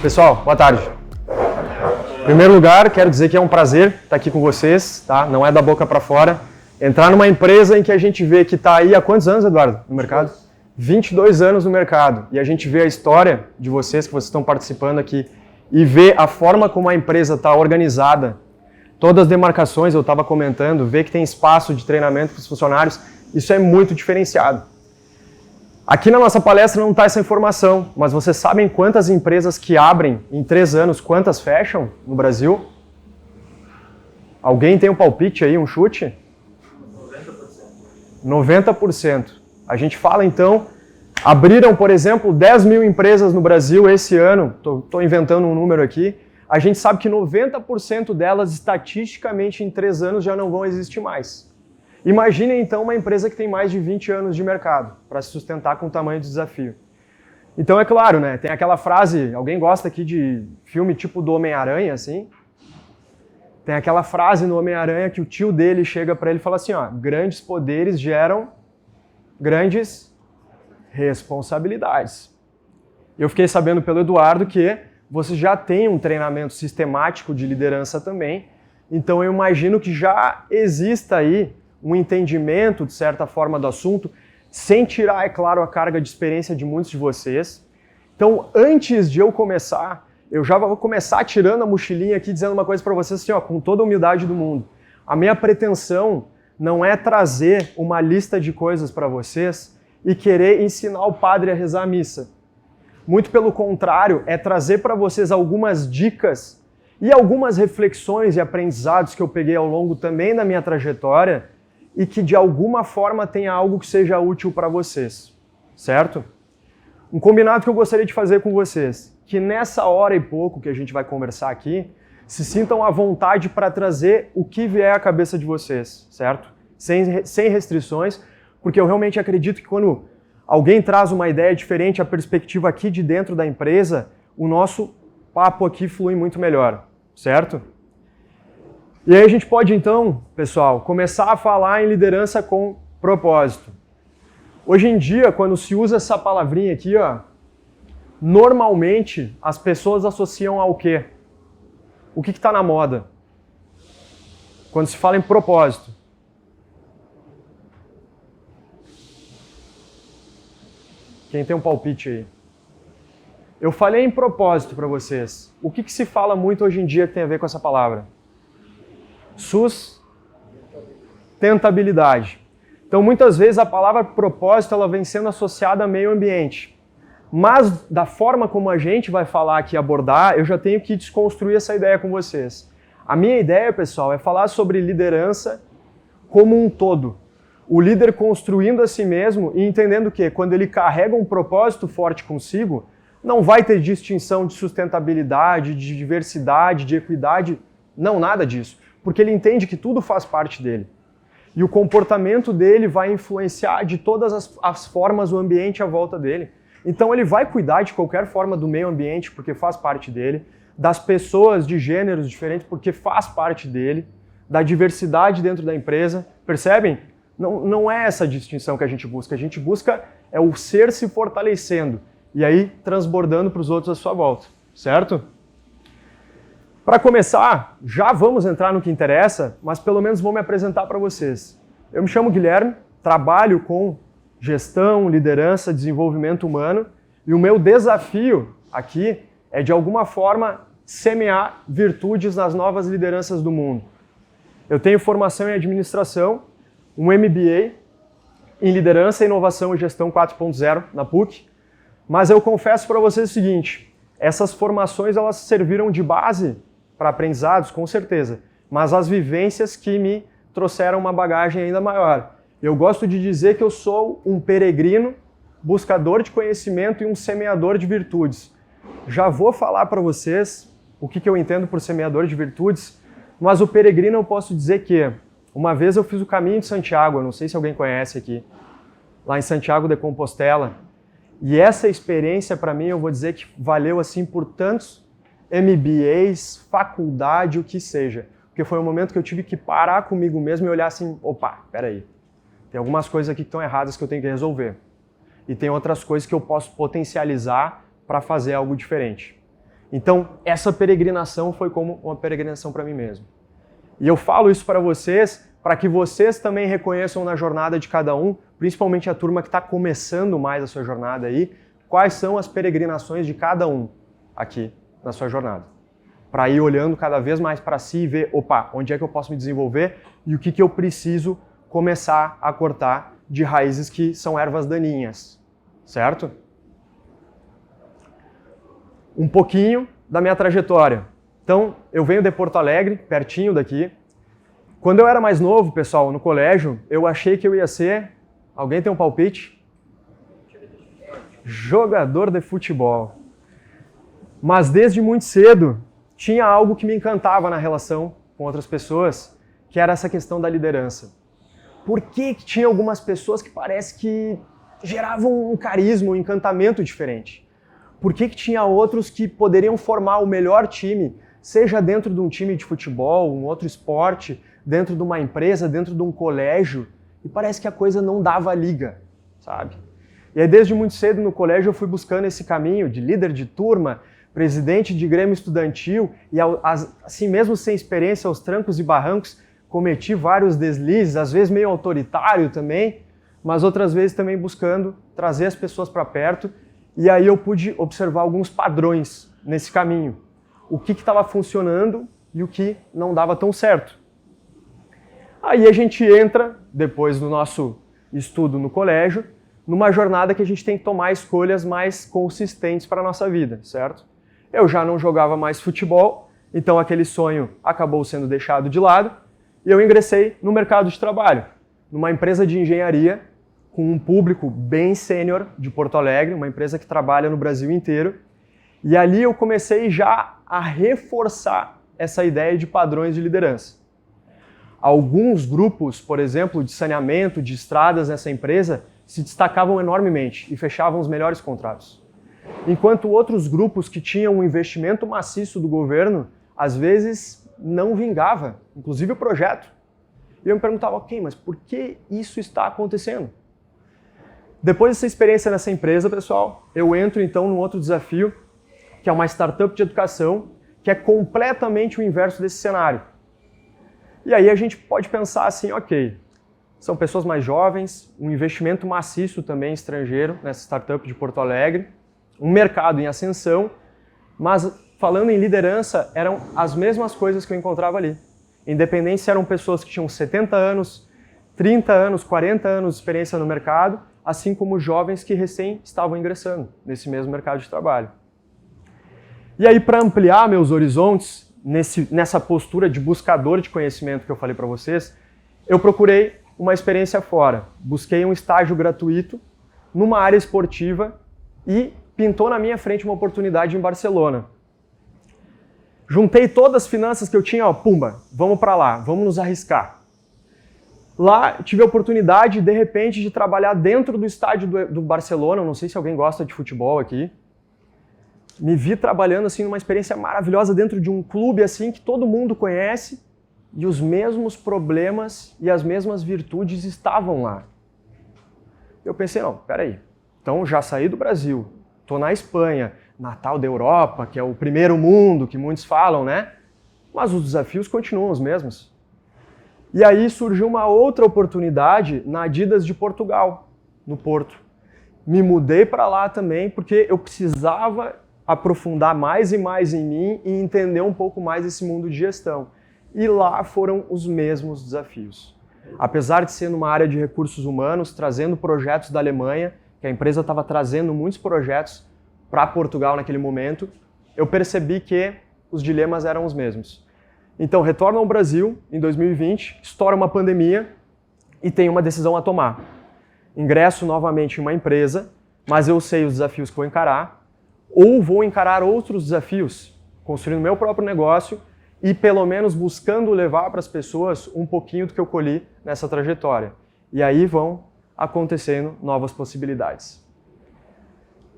Pessoal, boa tarde. Em primeiro lugar, quero dizer que é um prazer estar aqui com vocês, tá? Não é da boca para fora. Entrar numa empresa em que a gente vê que está aí há quantos anos, Eduardo, no mercado? 22 anos no mercado. E a gente vê a história de vocês, que vocês estão participando aqui, e vê a forma como a empresa está organizada, todas as demarcações, eu estava comentando, vê que tem espaço de treinamento para os funcionários, isso é muito diferenciado. Aqui na nossa palestra não está essa informação, mas vocês sabem quantas empresas que abrem em 3 anos, quantas fecham no Brasil? Alguém tem um palpite aí, um chute? 90%. A gente fala então, abriram, por exemplo, 10 mil empresas no Brasil esse ano, estou inventando um número aqui, a gente sabe que 90% delas, estatisticamente, em 3 anos já não vão existir mais. Imaginem então uma empresa que tem mais de 20 anos de mercado para se sustentar com o tamanho do desafio. Então é claro, né? Tem aquela frase, alguém gosta aqui de filme tipo do Homem-Aranha, assim? Tem aquela frase no Homem-Aranha que o tio dele chega para ele e fala assim, ó, grandes poderes geram grandes responsabilidades. Eu fiquei sabendo pelo Eduardo que você já tem um treinamento sistemático de liderança também, então eu imagino que já exista aí um entendimento, de certa forma, do assunto, sem tirar, é claro, a carga de experiência de muitos de vocês. Então, antes de eu começar, eu já vou começar tirando a mochilinha aqui, dizendo uma coisa para vocês assim, ó, com toda a humildade do mundo. A minha pretensão não é trazer uma lista de coisas para vocês e querer ensinar o padre a rezar a missa. Muito pelo contrário, é trazer para vocês algumas dicas e algumas reflexões e aprendizados que eu peguei ao longo também da minha trajetória e que de alguma forma tenha algo que seja útil para vocês, certo? Um combinado que eu gostaria de fazer com vocês, que nessa hora e pouco que a gente vai conversar aqui, se sintam à vontade para trazer o que vier à cabeça de vocês, certo? Sem restrições, porque eu realmente acredito que quando alguém traz uma ideia diferente, a perspectiva aqui de dentro da empresa, o nosso papo aqui flui muito melhor, certo? E aí a gente pode então, pessoal, começar a falar em liderança com propósito. Hoje em dia, quando se usa essa palavrinha aqui, ó, normalmente as pessoas associam ao quê? O que está na moda? Quando se fala em propósito. Quem tem um palpite aí? Eu falei em propósito para vocês. O que se fala muito hoje em dia que tem a ver com essa palavra? Sustentabilidade. Então, muitas vezes a palavra propósito ela vem sendo associada a meio ambiente. Mas, da forma como a gente vai falar aqui, abordar, eu já tenho que desconstruir essa ideia com vocês. A minha ideia, pessoal, é falar sobre liderança como um todo. O líder construindo a si mesmo e entendendo que, quando ele carrega um propósito forte consigo, não vai ter distinção de sustentabilidade, de diversidade, de equidade, não, nada disso. Porque ele entende que tudo faz parte dele. E o comportamento dele vai influenciar de todas as formas o ambiente à volta dele. Então ele vai cuidar de qualquer forma do meio ambiente, porque faz parte dele, das pessoas de gêneros diferentes, porque faz parte dele, da diversidade dentro da empresa. Percebem? Não é essa distinção que a gente busca é o ser se fortalecendo e aí transbordando para os outros à sua volta, certo? Para começar, já vamos entrar no que interessa, mas pelo menos vou me apresentar para vocês. Eu me chamo Guilherme, trabalho com gestão, liderança, desenvolvimento humano e o meu desafio aqui é de alguma forma semear virtudes nas novas lideranças do mundo. Eu tenho formação em administração, um MBA em liderança, inovação e gestão 4.0 na PUC, mas eu confesso para vocês o seguinte, essas formações elas serviram de base para aprendizados, com certeza, mas as vivências que me trouxeram uma bagagem ainda maior. Eu gosto de dizer que eu sou um peregrino, buscador de conhecimento e um semeador de virtudes. Já vou falar para vocês o que eu entendo por semeador de virtudes, mas o peregrino eu posso dizer que uma vez eu fiz o caminho de Santiago, eu não sei se alguém conhece aqui, lá em Santiago de Compostela, e essa experiência para mim eu vou dizer que valeu assim por tantos MBAs, faculdade, o que seja. Porque foi um momento que eu tive que parar comigo mesmo e olhar assim, opa, peraí, tem algumas coisas aqui que estão erradas que eu tenho que resolver. E tem outras coisas que eu posso potencializar para fazer algo diferente. Então, essa peregrinação foi como uma peregrinação para mim mesmo. E eu falo isso para vocês, para que vocês também reconheçam na jornada de cada um, principalmente a turma que está começando mais a sua jornada aí, quais são as peregrinações de cada um aqui na sua jornada. Para ir olhando cada vez mais para si e ver, opa, onde é que eu posso me desenvolver e o que eu preciso começar a cortar de raízes que são ervas daninhas, certo? Um pouquinho da minha trajetória. Então, eu venho de Porto Alegre, pertinho daqui. Quando eu era mais novo, pessoal, no colégio, eu achei que eu ia ser... Alguém tem um palpite? Jogador de futebol. Mas desde muito cedo, tinha algo que me encantava na relação com outras pessoas, que era essa questão da liderança. Por que tinha algumas pessoas que parece que geravam um carisma, um encantamento diferente? Por que tinha outros que poderiam formar o melhor time, seja dentro de um time de futebol, um outro esporte, dentro de uma empresa, dentro de um colégio, e parece que a coisa não dava liga, sabe? E aí desde muito cedo no colégio eu fui buscando esse caminho de líder de turma, presidente de grêmio estudantil, e assim mesmo sem experiência, aos trancos e barrancos, cometi vários deslizes, às vezes meio autoritário também, mas outras vezes também buscando trazer as pessoas para perto. E aí eu pude observar alguns padrões nesse caminho. O que estava funcionando e o que não dava tão certo. Aí a gente entra, depois do nosso estudo no colégio, numa jornada que a gente tem que tomar escolhas mais consistentes para a nossa vida, certo? Eu já não jogava mais futebol, então aquele sonho acabou sendo deixado de lado, e eu ingressei no mercado de trabalho, numa empresa de engenharia, com um público bem sênior de Porto Alegre, uma empresa que trabalha no Brasil inteiro. E ali eu comecei já a reforçar essa ideia de padrões de liderança. Alguns grupos, por exemplo, de saneamento, de estradas nessa empresa, se destacavam enormemente e fechavam os melhores contratos. Enquanto outros grupos que tinham um investimento maciço do governo, às vezes não vingava, inclusive o projeto. E eu me perguntava, ok, mas por que isso está acontecendo? Depois dessa experiência nessa empresa, pessoal, eu entro então num outro desafio, que é uma startup de educação, que é completamente o inverso desse cenário. E aí a gente pode pensar assim, ok, são pessoas mais jovens, um investimento maciço também estrangeiro nessa startup de Porto Alegre, um mercado em ascensão, mas falando em liderança, eram as mesmas coisas que eu encontrava ali. Independente se eram pessoas que tinham 70 anos, 30 anos, 40 anos de experiência no mercado, assim como jovens que recém estavam ingressando nesse mesmo mercado de trabalho. E aí, para ampliar meus horizontes, nessa postura de buscador de conhecimento que eu falei para vocês, eu procurei uma experiência fora. Busquei um estágio gratuito numa área esportiva e pintou na minha frente uma oportunidade em Barcelona. Juntei todas as finanças que eu tinha, ó, pumba, vamos para lá, vamos nos arriscar. Lá tive a oportunidade, de repente, de trabalhar dentro do estádio do Barcelona. Não sei se alguém gosta de futebol aqui. Me vi trabalhando assim numa experiência maravilhosa dentro de um clube assim que todo mundo conhece e os mesmos problemas e as mesmas virtudes estavam lá. Eu pensei, não, peraí, então já saí do Brasil, estou na Espanha, Natal da Europa, que é o primeiro mundo que muitos falam, né? Mas os desafios continuam os mesmos. E aí surgiu uma outra oportunidade na Adidas de Portugal, no Porto. Me mudei para lá também porque eu precisava aprofundar mais e mais em mim e entender um pouco mais esse mundo de gestão. E lá foram os mesmos desafios. Apesar de ser numa área de recursos humanos, trazendo projetos da Alemanha, que a empresa estava trazendo muitos projetos para Portugal naquele momento, eu percebi que os dilemas eram os mesmos. Então, retorno ao Brasil em 2020, estoura uma pandemia e tenho uma decisão a tomar. Ingresso novamente em uma empresa, mas eu sei os desafios que vou encarar, ou vou encarar outros desafios, construindo meu próprio negócio e pelo menos buscando levar para as pessoas um pouquinho do que eu colhi nessa trajetória. E aí vão acontecendo novas possibilidades.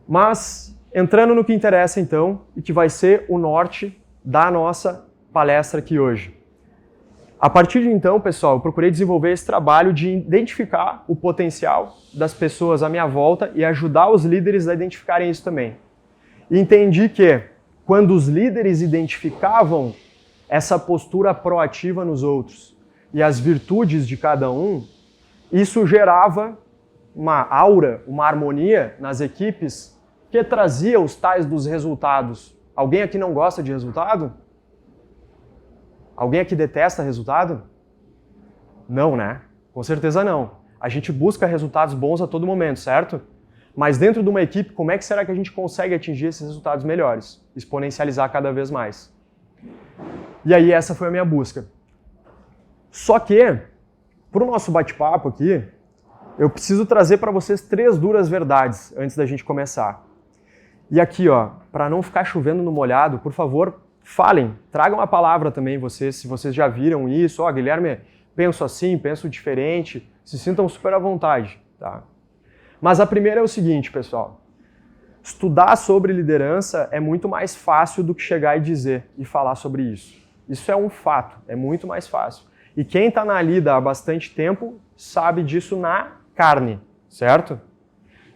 Mas, entrando no que interessa então, e que vai ser o norte da nossa palestra aqui hoje. A partir de então, pessoal, eu procurei desenvolver esse trabalho de identificar o potencial das pessoas à minha volta e ajudar os líderes a identificarem isso também. E entendi que quando os líderes identificavam essa postura proativa nos outros e as virtudes de cada um, isso gerava uma aura, uma harmonia nas equipes que trazia os tais dos resultados. Alguém aqui não gosta de resultado? Alguém aqui detesta resultado? Não, né? Com certeza não. A gente busca resultados bons a todo momento, certo? Mas dentro de uma equipe, como é que será que a gente consegue atingir esses resultados melhores? Exponencializar cada vez mais. E aí essa foi a minha busca. Só que, para o nosso bate-papo aqui, eu preciso trazer para vocês 3 duras verdades antes da gente começar. E aqui, ó, para não ficar chovendo no molhado, por favor, falem, tragam a palavra também vocês, se vocês já viram isso. Ó, Guilherme, penso assim, penso diferente, se sintam super à vontade, tá? Mas a primeira é o seguinte, pessoal. Estudar sobre liderança é muito mais fácil do que chegar e dizer e falar sobre isso. Isso é um fato, é muito mais fácil. E quem está na lida há bastante tempo sabe disso na carne, certo?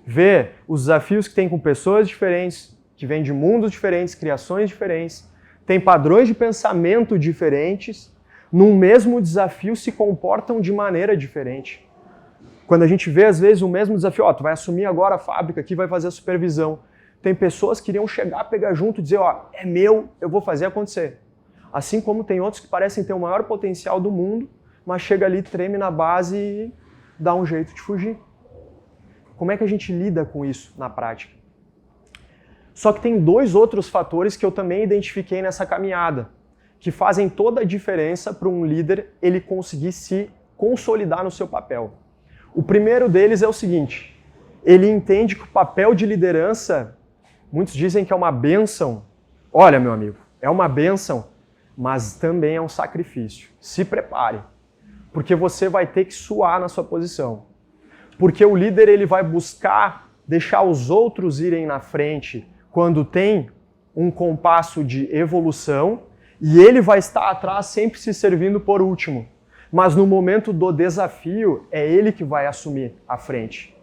Vê os desafios que tem com pessoas diferentes, que vêm de mundos diferentes, criações diferentes, tem padrões de pensamento diferentes, num mesmo desafio se comportam de maneira diferente. Quando a gente vê, às vezes, o mesmo desafio, ó, tu vai assumir agora a fábrica aqui, vai fazer a supervisão. Tem pessoas que iriam chegar, pegar junto e dizer, ó, é meu, eu vou fazer acontecer. Assim como tem outros que parecem ter o maior potencial do mundo, mas chega ali, treme na base e dá um jeito de fugir. Como é que a gente lida com isso na prática? Só que tem 2 outros fatores que eu também identifiquei nessa caminhada, que fazem toda a diferença para um líder ele conseguir se consolidar no seu papel. O primeiro deles é o seguinte, ele entende que o papel de liderança, muitos dizem que é uma bênção. Olha, meu amigo, é uma bênção, mas também é um sacrifício. Se prepare, porque você vai ter que suar na sua posição. Porque o líder ele vai buscar deixar os outros irem na frente quando tem um compasso de evolução e ele vai estar atrás sempre se servindo por último. Mas no momento do desafio, é ele que vai assumir a frente.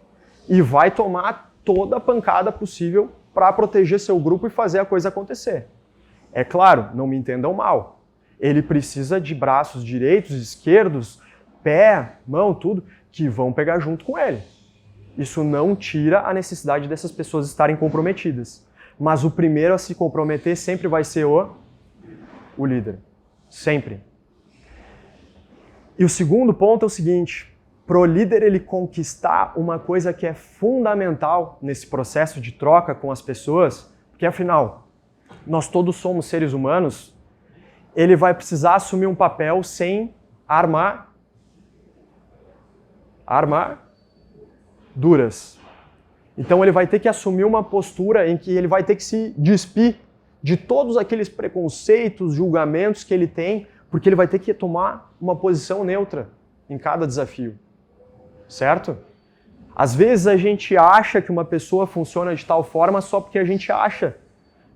E vai tomar toda a pancada possível para proteger seu grupo e fazer a coisa acontecer. É claro, não me entendam mal. Ele precisa de braços direitos, esquerdos, pé, mão, tudo, que vão pegar junto com ele. Isso não tira a necessidade dessas pessoas estarem comprometidas. Mas o primeiro a se comprometer sempre vai ser o líder. Sempre. E o segundo ponto é o seguinte, para o líder ele conquistar uma coisa que é fundamental nesse processo de troca com as pessoas, porque afinal, nós todos somos seres humanos, ele vai precisar assumir um papel sem armaduras. Então ele vai ter que assumir uma postura em que ele vai ter que se despir de todos aqueles preconceitos, julgamentos que ele tem, porque ele vai ter que tomar uma posição neutra em cada desafio, certo? Às vezes a gente acha que uma pessoa funciona de tal forma só porque a gente acha,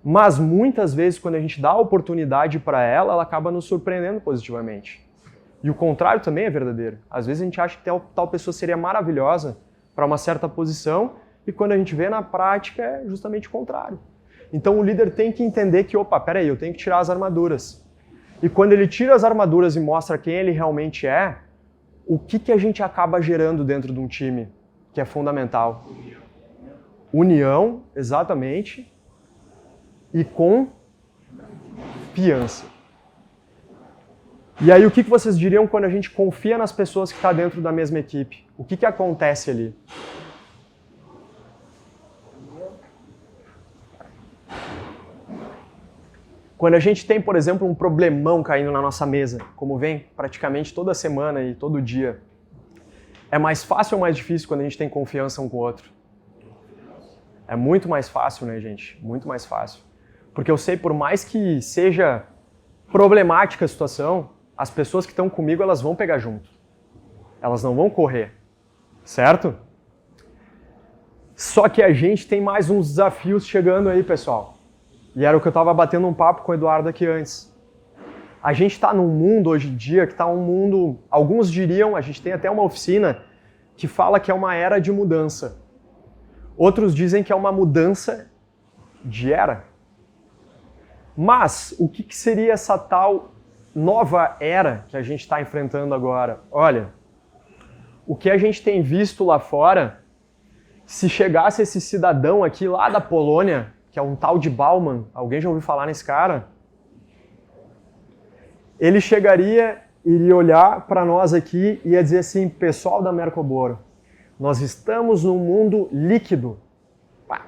mas muitas vezes quando a gente dá a oportunidade para ela, ela acaba nos surpreendendo positivamente. E o contrário também é verdadeiro. Às vezes a gente acha que tal pessoa seria maravilhosa para uma certa posição e quando a gente vê na prática é justamente o contrário. Então o líder tem que entender que, opa, peraí, eu tenho que tirar as armaduras. E quando ele tira as armaduras e mostra quem ele realmente é, o que a gente acaba gerando dentro de um time, que é fundamental? União, exatamente, e confiança. E aí o que vocês diriam quando a gente confia nas pessoas que estão dentro da mesma equipe? O que acontece ali? Quando a gente tem, por exemplo, um problemão caindo na nossa mesa, como vem praticamente toda semana e todo dia, é mais fácil ou mais difícil quando a gente tem confiança um com o outro? É muito mais fácil, né, gente? Muito mais fácil. Porque eu sei, por mais que seja problemática a situação, as pessoas que estão comigo, elas vão pegar junto. Elas não vão correr, certo? Só que a gente tem mais uns desafios chegando aí, pessoal. E era o que eu estava batendo um papo com o Eduardo aqui antes. A gente está num mundo hoje em dia que está um mundo, alguns diriam, a gente tem até uma oficina que fala que é uma era de mudança. Outros dizem que é uma mudança de era. Mas o que seria essa tal nova era que a gente está enfrentando agora? Olha, o que a gente tem visto lá fora, se chegasse esse cidadão aqui lá da Polônia, que é um tal de Bauman, alguém já ouviu falar nesse cara? Ele chegaria, iria olhar para nós aqui e ia dizer assim, pessoal da Mercoboro, nós estamos num mundo líquido. Pá,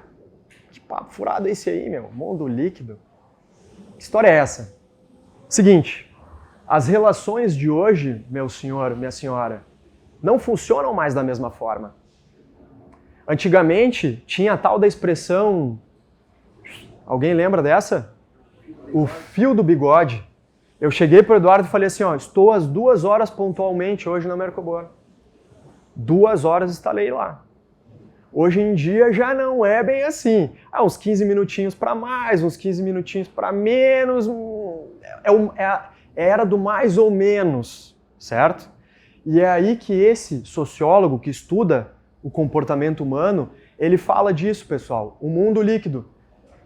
que papo furado é esse aí, meu? Mundo líquido? Que história é essa? Seguinte, as relações de hoje, meu senhor, minha senhora, não funcionam mais da mesma forma. Antigamente, tinha a tal da expressão, alguém lembra dessa? O fio do bigode. Eu cheguei para o Eduardo e falei assim, ó, estou às 2 horas pontualmente hoje na Mercoboro. 2 horas instalei lá. Hoje em dia já não é bem assim. Uns 15 minutinhos para mais, uns 15 minutinhos para menos. É a era do mais ou menos, certo? E é aí que esse sociólogo que estuda o comportamento humano, ele fala disso, pessoal. O mundo líquido.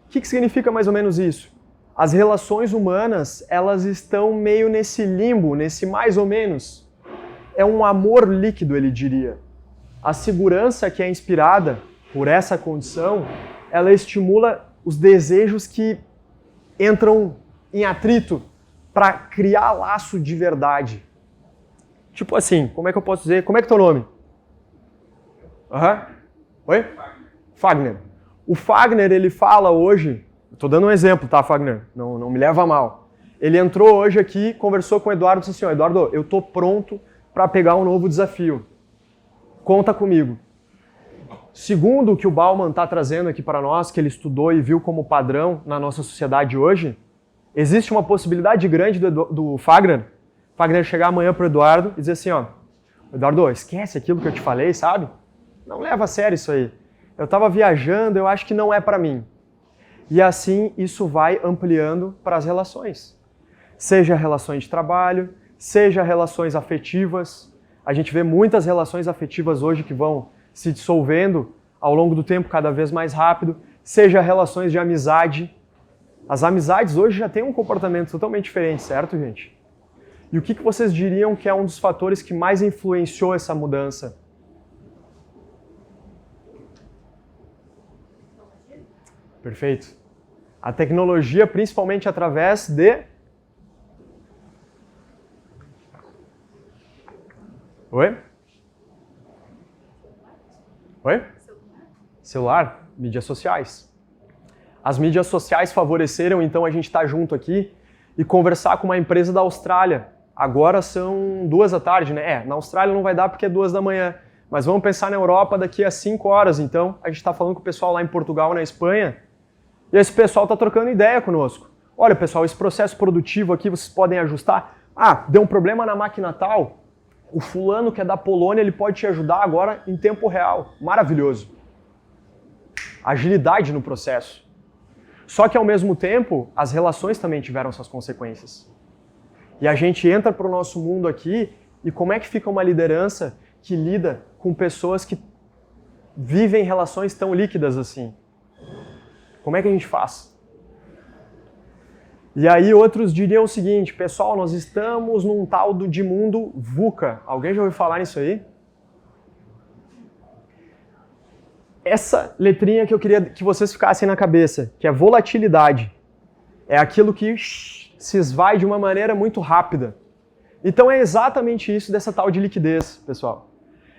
O que significa mais ou menos isso? As relações humanas, elas estão meio nesse limbo, nesse mais ou menos. É um amor líquido, ele diria. A segurança que é inspirada por essa condição, ela estimula os desejos que entram em atrito para criar laço de verdade. Tipo assim, como é que eu posso dizer? Como é que é teu nome? Oi? Fagner. O Fagner, ele fala hoje, estou dando um exemplo, tá, Fagner? Não me leva a mal. Ele entrou hoje aqui, conversou com o Eduardo e disse assim, Eduardo, eu estou pronto para pegar um novo desafio. Conta comigo. Segundo o que o Bauman está trazendo aqui para nós, que ele estudou e viu como padrão na nossa sociedade hoje, existe uma possibilidade grande do Fagner chegar amanhã para o Eduardo e dizer assim, ó, Eduardo, esquece aquilo que eu te falei, sabe? Não leva a sério isso aí. Eu estava viajando, eu acho que não é para mim. E assim isso vai ampliando para as relações. Seja relações de trabalho, seja relações afetivas. A gente vê muitas relações afetivas hoje que vão se dissolvendo ao longo do tempo cada vez mais rápido. Seja relações de amizade. As amizades hoje já têm um comportamento totalmente diferente, certo, gente? E o que vocês diriam que é um dos fatores que mais influenciou essa mudança? Perfeito. A tecnologia, principalmente através de... Oi? Oi? Celular? Mídias sociais. As mídias sociais favoreceram, então, a gente estar junto aqui e conversar com uma empresa da Austrália. Agora são 2 da tarde, né? Na Austrália não vai dar porque é 2 da manhã. Mas vamos pensar na Europa daqui a 5 horas, então. A gente está falando com o pessoal lá em Portugal, na Espanha, e esse pessoal está trocando ideia conosco. Olha, pessoal, esse processo produtivo aqui vocês podem ajustar. Deu um problema na máquina tal. O fulano que é da Polônia, ele pode te ajudar agora em tempo real. Maravilhoso. Agilidade no processo. Só que, ao mesmo tempo, as relações também tiveram suas consequências. E a gente entra para o nosso mundo aqui e como é que fica uma liderança que lida com pessoas que vivem relações tão líquidas assim? Como é que a gente faz? E aí outros diriam o seguinte, pessoal, nós estamos num tal de mundo VUCA. Alguém já ouviu falar nisso aí? Essa letrinha que eu queria que vocês ficassem na cabeça, que é volatilidade. É aquilo que se esvai de uma maneira muito rápida. Então é exatamente isso dessa tal de liquidez, pessoal.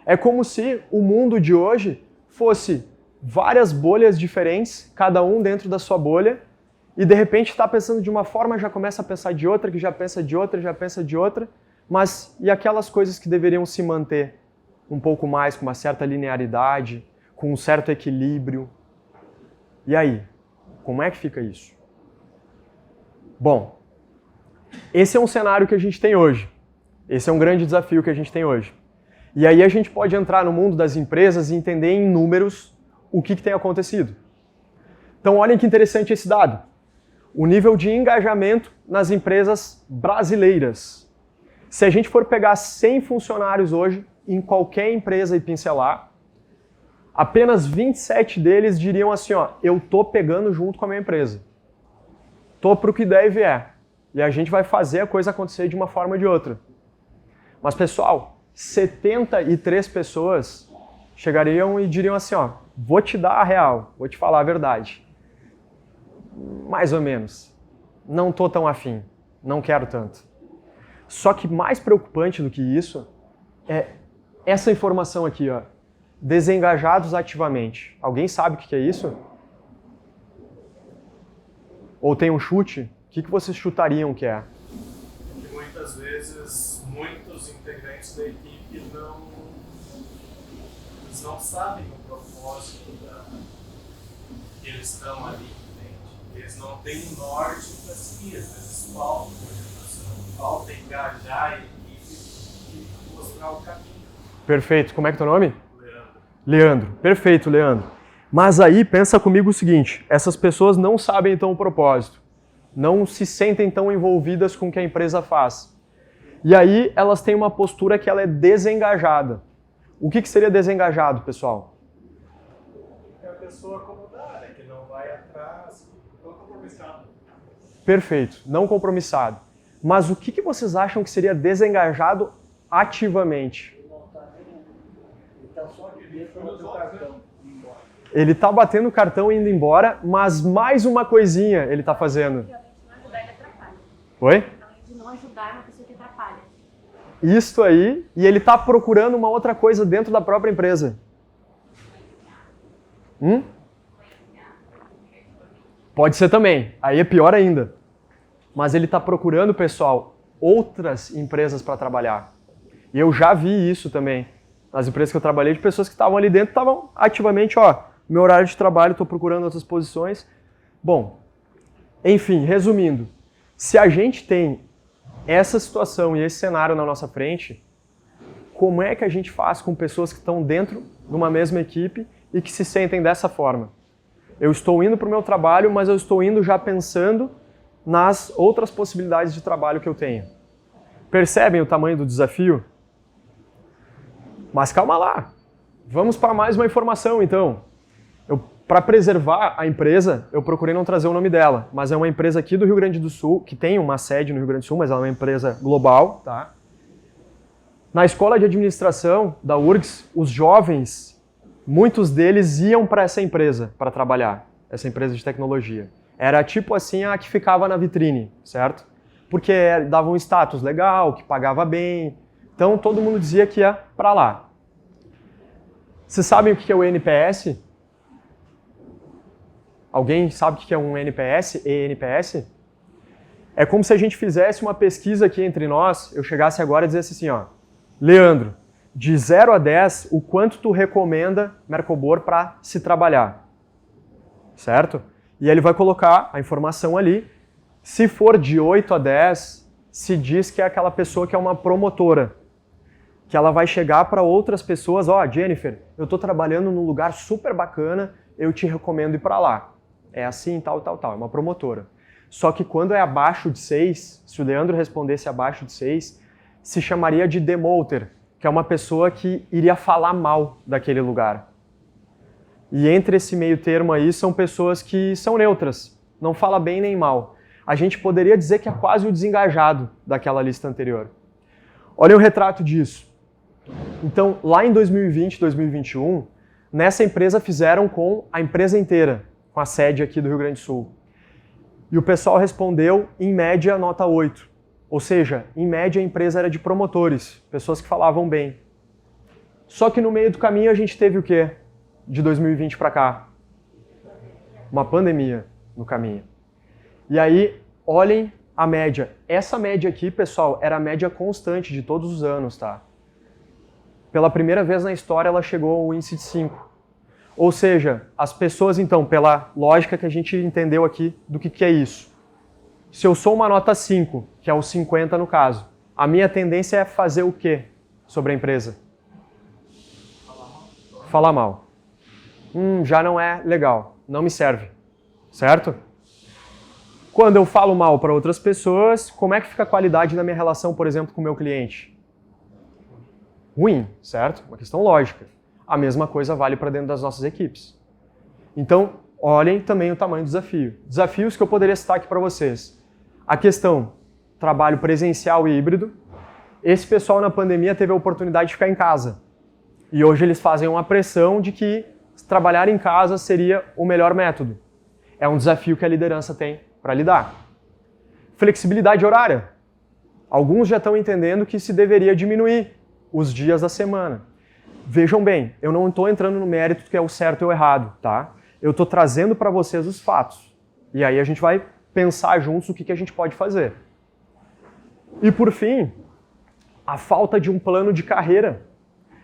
É como se o mundo de hoje fosse várias bolhas diferentes, cada um dentro da sua bolha, e de repente está pensando de uma forma, já começa a pensar de outra, que já pensa de outra, já pensa de outra, mas e aquelas coisas que deveriam se manter um pouco mais, com uma certa linearidade, com um certo equilíbrio? E aí, como é que fica isso? Bom, esse é um cenário que a gente tem hoje. Esse é um grande desafio que a gente tem hoje. E aí a gente pode entrar no mundo das empresas e entender em números o que tem acontecido. Então olhem que interessante esse dado. O nível de engajamento nas empresas brasileiras. Se a gente for pegar 100 funcionários hoje, em qualquer empresa e pincelar, apenas 27 deles diriam assim, ó, eu tô pegando junto com a minha empresa. tô pro que der e vier. E a gente vai fazer a coisa acontecer de uma forma ou de outra. Mas, pessoal, 73 pessoas chegariam e diriam assim, ó, vou te dar a real, vou te falar a verdade. Mais ou menos. Não tô tão afim, não quero tanto. Só que mais preocupante do que isso é essa informação aqui, ó. Desengajados ativamente. Alguém sabe o que é isso? Ou tem um chute? O que vocês chutariam que é? Que muitas vezes, muitos integrantes da equipe não sabem o propósito que eles estão ali, entende? Eles não têm um norte para seguir, às vezes falta orientação, falta engajar a equipe e mostrar o caminho. Perfeito. Como é que é o teu nome? Leandro. Leandro. Perfeito, Leandro. Mas aí pensa comigo o seguinte, essas pessoas não sabem então o propósito, não se sentem tão envolvidas com o que a empresa faz. E aí elas têm uma postura que ela é desengajada. O que seria desengajado, pessoal? É a pessoa acomodada, que não vai atrás, não compromissado. Perfeito, não compromissado. Mas o que vocês acham que seria desengajado ativamente? Ele está só aqui dentro do cartão. Ele está batendo o cartão e indo embora, mas mais uma coisinha ele está fazendo. Realmente não ajudar, ele atrapalha. Oi? Além de não ajudar, é uma pessoa que atrapalha. Isto aí, e ele está procurando uma outra coisa dentro da própria empresa. Pode ser também, aí é pior ainda. Mas ele está procurando, pessoal, outras empresas para trabalhar. E eu já vi isso também. Nas empresas que eu trabalhei, de pessoas que estavam ali dentro, estavam ativamente, ó, meu horário de trabalho, estou procurando outras posições. Bom, enfim, resumindo, se a gente tem essa situação e esse cenário na nossa frente, como é que a gente faz com pessoas que estão dentro de uma mesma equipe e que se sentem dessa forma? Eu estou indo para o meu trabalho, mas eu estou indo já pensando nas outras possibilidades de trabalho que eu tenho. Percebem o tamanho do desafio? Mas calma lá, vamos para mais uma informação então. Para preservar a empresa, eu procurei não trazer o nome dela, mas é uma empresa aqui do Rio Grande do Sul, que tem uma sede no Rio Grande do Sul, mas ela é uma empresa global, tá? Na escola de administração da URGS, os jovens, muitos deles iam para essa empresa para trabalhar, essa empresa de tecnologia. Era tipo assim a que ficava na vitrine, certo? Porque dava um status legal, que pagava bem, então todo mundo dizia que ia para lá. Vocês sabem o que é o NPS? Alguém sabe o que é um NPS? ENPS? É como se a gente fizesse uma pesquisa aqui entre nós, eu chegasse agora e dissesse assim, ó, Leandro, de 0 a 10, o quanto tu recomenda Mercobor para se trabalhar? Certo? E ele vai colocar a informação ali. Se for de 8 a 10, se diz que é aquela pessoa que é uma promotora, que ela vai chegar para outras pessoas, ó, Jennifer, eu estou trabalhando num lugar super bacana, eu te recomendo ir para lá. É assim, tal, tal, tal, é uma promotora. Só que quando é abaixo de 6, se o Leandro respondesse abaixo de 6, se chamaria de demoter, que é uma pessoa que iria falar mal daquele lugar. E entre esse meio termo aí são pessoas que são neutras, não fala bem nem mal. A gente poderia dizer que é quase o desengajado daquela lista anterior. Olha o retrato disso. Então, lá em 2020, 2021, nessa empresa fizeram com a empresa inteira, com a sede aqui do Rio Grande do Sul. E o pessoal respondeu, em média, nota 8. Ou seja, em média a empresa era de promotores, pessoas que falavam bem. Só que no meio do caminho a gente teve o quê? De 2020 para cá? Uma pandemia no caminho. E aí, olhem a média. Essa média aqui, pessoal, era a média constante de todos os anos, tá? Pela primeira vez na história ela chegou ao índice de 5. Ou seja, as pessoas, então, pela lógica que a gente entendeu aqui do que é isso. Se eu sou uma nota 5, que é o 50 no caso, a minha tendência é fazer o quê sobre a empresa? Falar mal. Já não é legal, não me serve, certo? Quando eu falo mal para outras pessoas, como é que fica a qualidade da minha relação, por exemplo, com o meu cliente? Ruim, certo? Uma questão lógica. A mesma coisa vale para dentro das nossas equipes. Então, olhem também o tamanho do desafio. Desafios que eu poderia citar aqui para vocês. A questão trabalho presencial e híbrido. Esse pessoal na pandemia teve a oportunidade de ficar em casa. E hoje eles fazem uma pressão de que trabalhar em casa seria o melhor método. É um desafio que a liderança tem para lidar. Flexibilidade horária. Alguns já estão entendendo que se deveria diminuir os dias da semana. Vejam bem, eu não estou entrando no mérito do que é o certo e o errado, tá? Eu estou trazendo para vocês os fatos. E aí a gente vai pensar juntos o que a gente pode fazer. E por fim, a falta de um plano de carreira.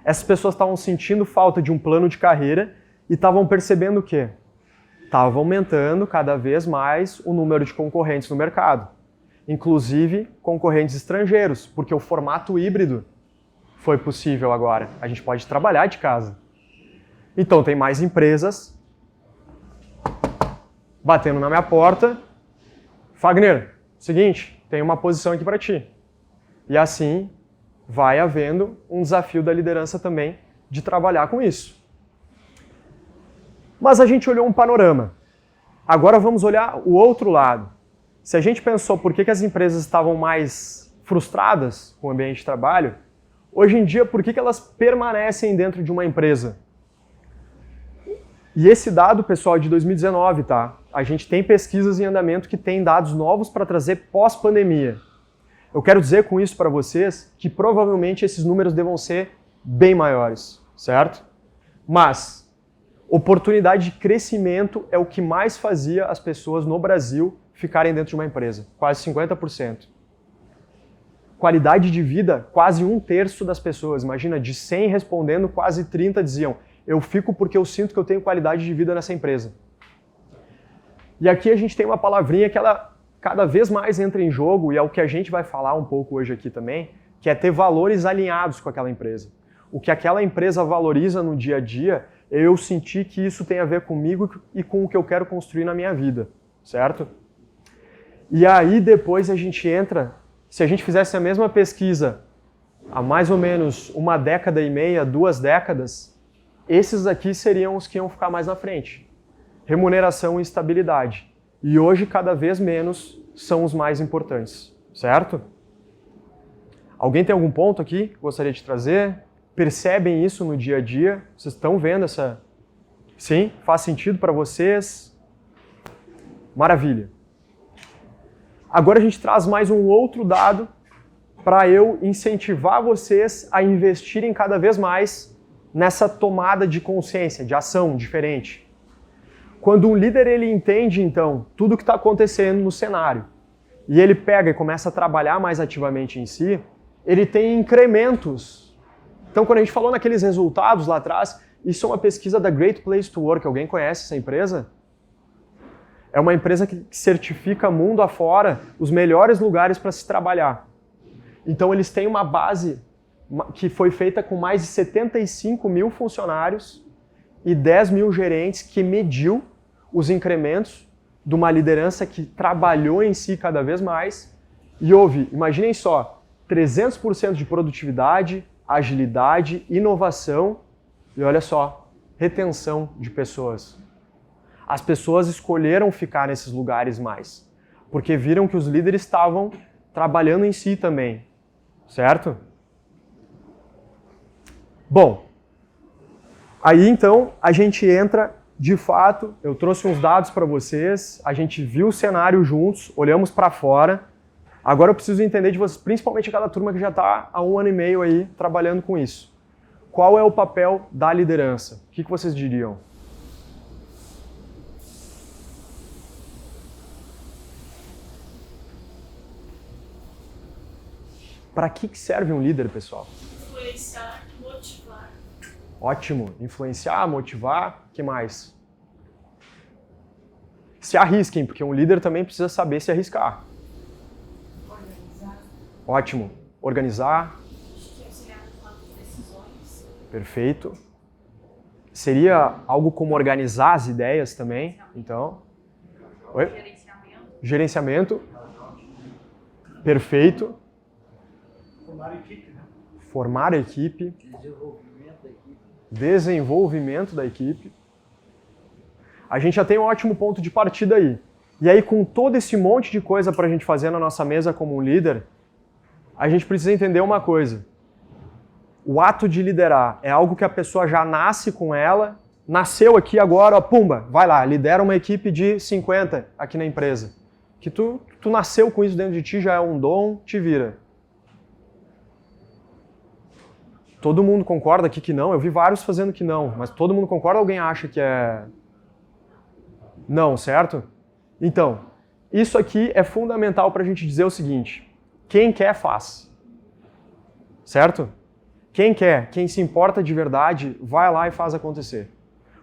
Essas pessoas estavam sentindo falta de um plano de carreira e estavam percebendo o quê? Estava aumentando cada vez mais o número de concorrentes no mercado. Inclusive concorrentes estrangeiros, porque o formato híbrido foi possível agora. A gente pode trabalhar de casa. Então tem mais empresas batendo na minha porta. Fagner, seguinte, tem uma posição aqui para ti. E assim vai havendo um desafio da liderança também de trabalhar com isso. Mas a gente olhou um panorama. Agora vamos olhar o outro lado. Se a gente pensou por que as empresas estavam mais frustradas com o ambiente de trabalho, hoje em dia, por que elas permanecem dentro de uma empresa? E esse dado, pessoal, é de 2019, tá? A gente tem pesquisas em andamento que têm dados novos para trazer pós-pandemia. Eu quero dizer com isso para vocês que provavelmente esses números devam ser bem maiores, certo? Mas oportunidade de crescimento é o que mais fazia as pessoas no Brasil ficarem dentro de uma empresa, quase 50%. Qualidade de vida, quase 1/3 das pessoas, imagina, de 100 respondendo, quase 30 diziam, eu fico porque eu sinto que eu tenho qualidade de vida nessa empresa. E aqui a gente tem uma palavrinha que ela cada vez mais entra em jogo, e é o que a gente vai falar um pouco hoje aqui também, que é ter valores alinhados com aquela empresa. O que aquela empresa valoriza no dia a dia, eu senti que isso tem a ver comigo e com o que eu quero construir na minha vida, certo? E aí depois a gente entra, se a gente fizesse a mesma pesquisa há mais ou menos 1,5 décadas, 2 décadas, esses aqui seriam os que iam ficar mais na frente. Remuneração e estabilidade. E hoje, cada vez menos, são os mais importantes, certo? Alguém tem algum ponto aqui que gostaria de trazer? Percebem isso no dia a dia? Vocês estão vendo essa... Sim? Faz sentido para vocês? Maravilha. Agora a gente traz mais um outro dado para eu incentivar vocês a investirem cada vez mais nessa tomada de consciência, de ação diferente. Quando um líder ele entende, então, tudo o que está acontecendo no cenário, e ele pega e começa a trabalhar mais ativamente em si, ele tem incrementos. Então, quando a gente falou naqueles resultados lá atrás, isso é uma pesquisa da Great Place to Work. Alguém conhece essa empresa? É uma empresa que certifica mundo afora os melhores lugares para se trabalhar. Então, eles têm uma base que foi feita com mais de 75 mil funcionários e 10 mil gerentes que mediu os incrementos de uma liderança que trabalhou em si cada vez mais e houve, imaginem só, 300% de produtividade, agilidade, inovação e olha só, retenção de pessoas. As pessoas escolheram ficar nesses lugares mais, porque viram que os líderes estavam trabalhando em si também, certo? Bom, aí então a gente entra, de fato, eu trouxe uns dados para vocês, a gente viu o cenário juntos, olhamos para fora. Agora eu preciso entender de vocês, principalmente aquela turma que já está há 1 ano e meio aí trabalhando com isso. Qual é o papel da liderança? O que vocês diriam? Para que serve um líder, pessoal? Influenciar, motivar. Ótimo. Influenciar, motivar, o que mais? Se arrisquem, porque um líder também precisa saber se arriscar. Organizar. Ótimo. Organizar. Auxiliar no tomada de decisões. Perfeito. Seria algo como organizar as ideias também, então. Oi? Gerenciamento. Gerenciamento. Perfeito. Formar equipe, né? Formar a equipe. Desenvolvimento da equipe. Desenvolvimento da equipe. A gente já tem um ótimo ponto de partida aí. E aí, com todo esse monte de coisa para a gente fazer na nossa mesa como um líder, a gente precisa entender uma coisa. O ato de liderar é algo que a pessoa já nasce com ela, nasceu aqui agora, ó, pumba, vai lá, lidera uma equipe de 50 aqui na empresa. Que tu nasceu com isso dentro de ti, já é um dom, te vira. Todo mundo concorda aqui que não? Eu vi vários fazendo que não, mas todo mundo concorda ou alguém acha que é não, certo? Então, isso aqui é fundamental para a gente dizer o seguinte, quem quer faz, certo? Quem quer, quem se importa de verdade, vai lá e faz acontecer.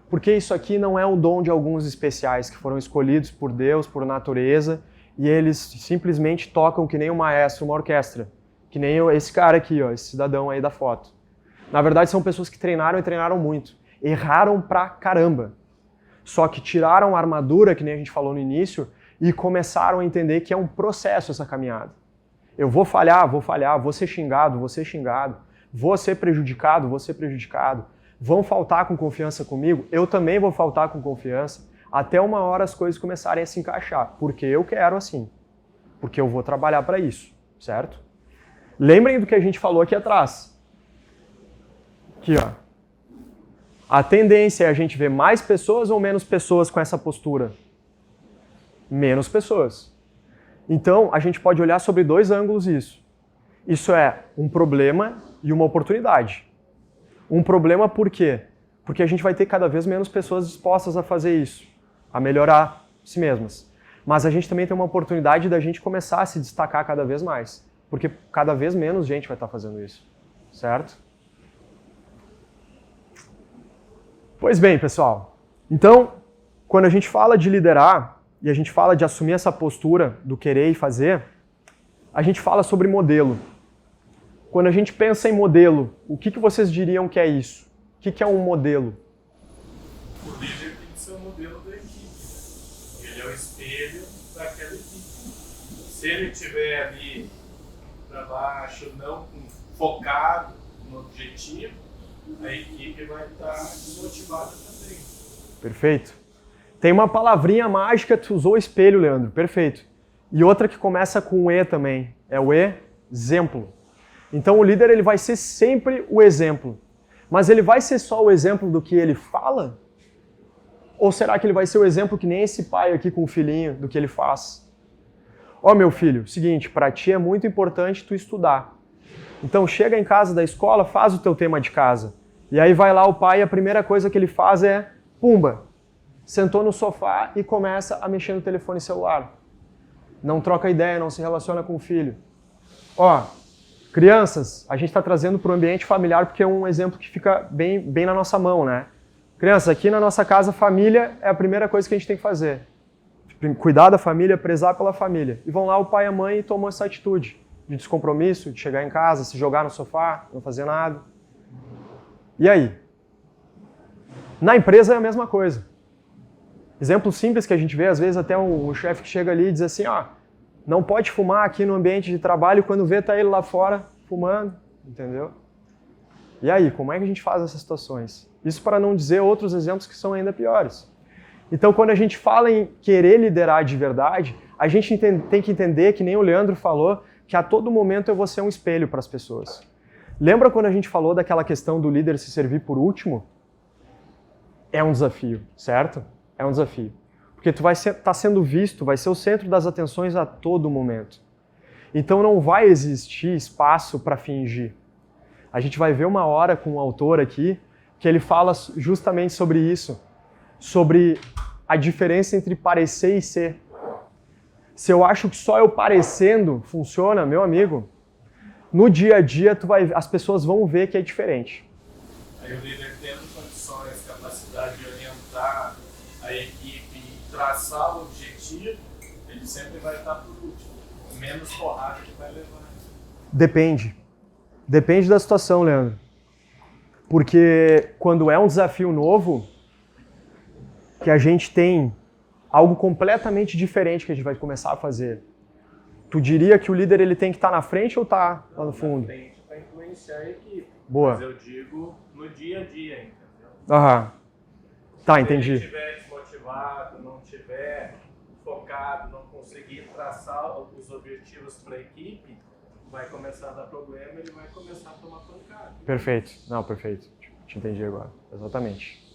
Porque isso aqui não é o dom de alguns especiais que foram escolhidos por Deus, por natureza, e eles simplesmente tocam que nem um maestro, uma orquestra. Que nem esse cara aqui, ó, esse cidadão aí da foto. Na verdade, são pessoas que treinaram e treinaram muito. Erraram pra caramba. Só que tiraram a armadura, que nem a gente falou no início, e começaram a entender que é um processo essa caminhada. Eu vou falhar, vou ser xingado, vou ser prejudicado, vão faltar com confiança comigo, eu também vou faltar com confiança, até uma hora as coisas começarem a se encaixar, porque eu quero assim, porque eu vou trabalhar para isso, certo? Lembrem do que a gente falou aqui atrás. Aqui, ó. A tendência é a gente ver mais pessoas ou menos pessoas com essa postura? Menos pessoas. Então, a gente pode olhar sobre dois ângulos isso. Isso é um problema e uma oportunidade. Um problema por quê? Porque a gente vai ter cada vez menos pessoas dispostas a fazer isso, a melhorar si mesmas. Mas a gente também tem uma oportunidade da gente começar a se destacar cada vez mais, porque cada vez menos gente vai estar fazendo isso, certo? Pois bem, pessoal. Então, quando a gente fala de liderar e a gente fala de assumir essa postura do querer e fazer, a gente fala sobre modelo. Quando a gente pensa em modelo, o que vocês diriam que é isso? O que é um modelo? O líder tem que ser o modelo da equipe. Ele é o espelho daquela equipe. Se ele estiver ali para baixo, não focado no objetivo, a equipe vai estar desmotivada também. Perfeito. Tem uma palavrinha mágica, tu usou espelho, Leandro. Perfeito. E outra que começa com E também. É o exemplo. Então o líder ele vai ser sempre o exemplo. Mas ele vai ser só o exemplo do que ele fala? Ou será que ele vai ser o exemplo que nem esse pai aqui com o filhinho, do que ele faz? Ó, meu filho, seguinte, para ti é muito importante tu estudar. Então chega em casa da escola, faz o teu tema de casa. E aí vai lá o pai e a primeira coisa que ele faz é, pumba, sentou no sofá e começa a mexer no telefone celular. Não troca ideia, não se relaciona com o filho. Ó, crianças, a gente está trazendo para o ambiente familiar porque é um exemplo que fica bem na nossa mão, né? Crianças, aqui na nossa casa, família é a primeira coisa que a gente tem que fazer. Cuidar da família, prezar pela família. E vão lá o pai e a mãe e tomam essa atitude de descompromisso, de chegar em casa, se jogar no sofá, não fazer nada. E aí? Na empresa é a mesma coisa. Exemplo simples que a gente vê, às vezes até o chefe que chega ali e diz assim, ó, não pode fumar aqui no ambiente de trabalho, quando vê tá ele lá fora fumando, entendeu? E aí, como é que a gente faz essas situações? Isso para não dizer outros exemplos que são ainda piores. Então, quando a gente fala em querer liderar de verdade, a gente tem que entender, que nem o Leandro falou, que a todo momento eu vou ser um espelho para as pessoas. Lembra quando a gente falou daquela questão do líder se servir por último? É um desafio, certo? É um desafio. Porque tu vai estar sendo visto, vai ser o centro das atenções a todo momento. Então não vai existir espaço para fingir. A gente vai ver uma hora com um autor aqui que ele fala justamente sobre isso, sobre a diferença entre parecer e ser. Se eu acho que só eu parecendo funciona, meu amigo, no dia a dia as pessoas vão ver que é diferente. Aí o líder tendo condições, capacidade de orientar a equipe e traçar o objetivo, ele sempre vai estar por último. Menos porrada que vai levar. Depende. Depende da situação, Leandro. Porque quando é um desafio novo, que a gente tem algo completamente diferente que a gente vai começar a fazer, tu diria que o líder ele tem que estar na frente ou tá lá no fundo? Na frente para influenciar a equipe. Boa. Mas eu digo no dia a dia, entendeu? Aham. Tá, entendi. Se ele estiver desmotivado, motivado, não tiver focado, não conseguir traçar os objetivos para a equipe, vai começar a dar problema e ele vai começar a tomar pancada. Perfeito. Não, perfeito. Te entendi agora. Exatamente.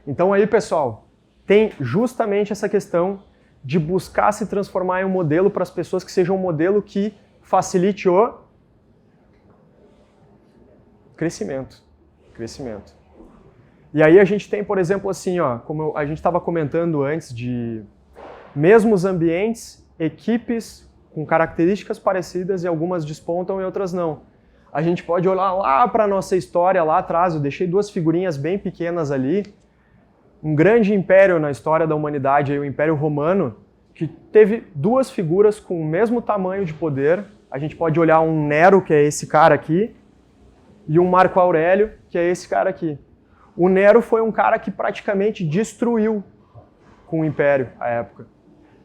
Então aí, pessoal, tem justamente essa questão de buscar se transformar em um modelo para as pessoas que seja um modelo que facilite o crescimento. E aí a gente tem, por exemplo, assim, ó, como a gente estava comentando antes, de mesmos ambientes, equipes com características parecidas e algumas despontam e outras não. A gente pode olhar lá para a nossa história, lá atrás, eu deixei 2 figurinhas bem pequenas ali. Um grande império na história da humanidade, aí, o Império Romano, que teve 2 figuras com o mesmo tamanho de poder. A gente pode olhar um Nero, que é esse cara aqui, e um Marco Aurélio, que é esse cara aqui. O Nero foi um cara que praticamente destruiu com o Império à época.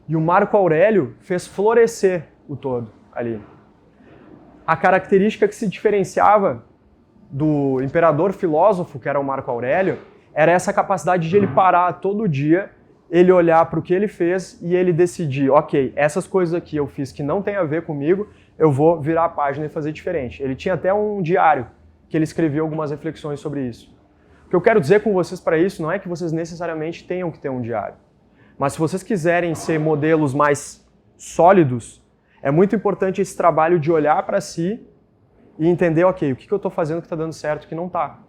E o Marco Aurélio fez florescer o todo ali. A característica que se diferenciava do imperador filósofo, que era o Marco Aurélio, era essa capacidade de ele parar todo dia, ele olhar para o que ele fez e ele decidir, ok, essas coisas aqui eu fiz que não tem a ver comigo, eu vou virar a página e fazer diferente. Ele tinha até um diário que ele escrevia algumas reflexões sobre isso. O que eu quero dizer com vocês para isso não é que vocês necessariamente tenham que ter um diário. Mas se vocês quiserem ser modelos mais sólidos, é muito importante esse trabalho de olhar para si e entender, ok, o que eu estou fazendo que está dando certo e o que não está.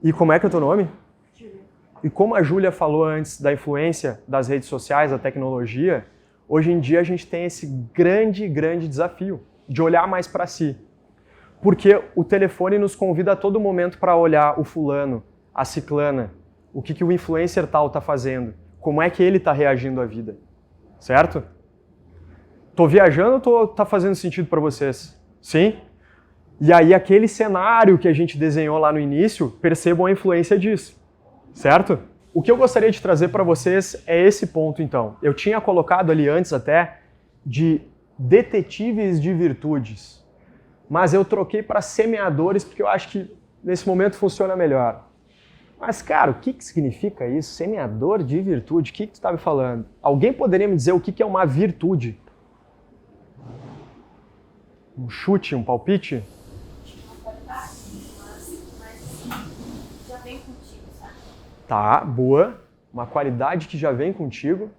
E como é que é o teu nome? Júlia. E como a Júlia falou antes da influência das redes sociais, da tecnologia, hoje em dia a gente tem esse grande desafio de olhar mais para si. Porque o telefone nos convida a todo momento para olhar o fulano, a ciclana, o que o influencer tal está fazendo, como é que ele está reagindo à vida, certo? Tô viajando ou tá fazendo sentido para vocês? Sim? E aí aquele cenário que a gente desenhou lá no início, percebam a influência disso, certo? O que eu gostaria de trazer para vocês é esse ponto então. Eu tinha colocado ali antes até de detetives de virtudes, mas eu troquei para semeadores porque eu acho que nesse momento funciona melhor. Mas, cara, o que significa isso? Semeador de virtude? O que tu está me falando? Alguém poderia me dizer o que é uma virtude? Um chute, um palpite? Uma qualidade, mas já vem contigo, sabe? Tá, boa. Uma qualidade que já vem contigo.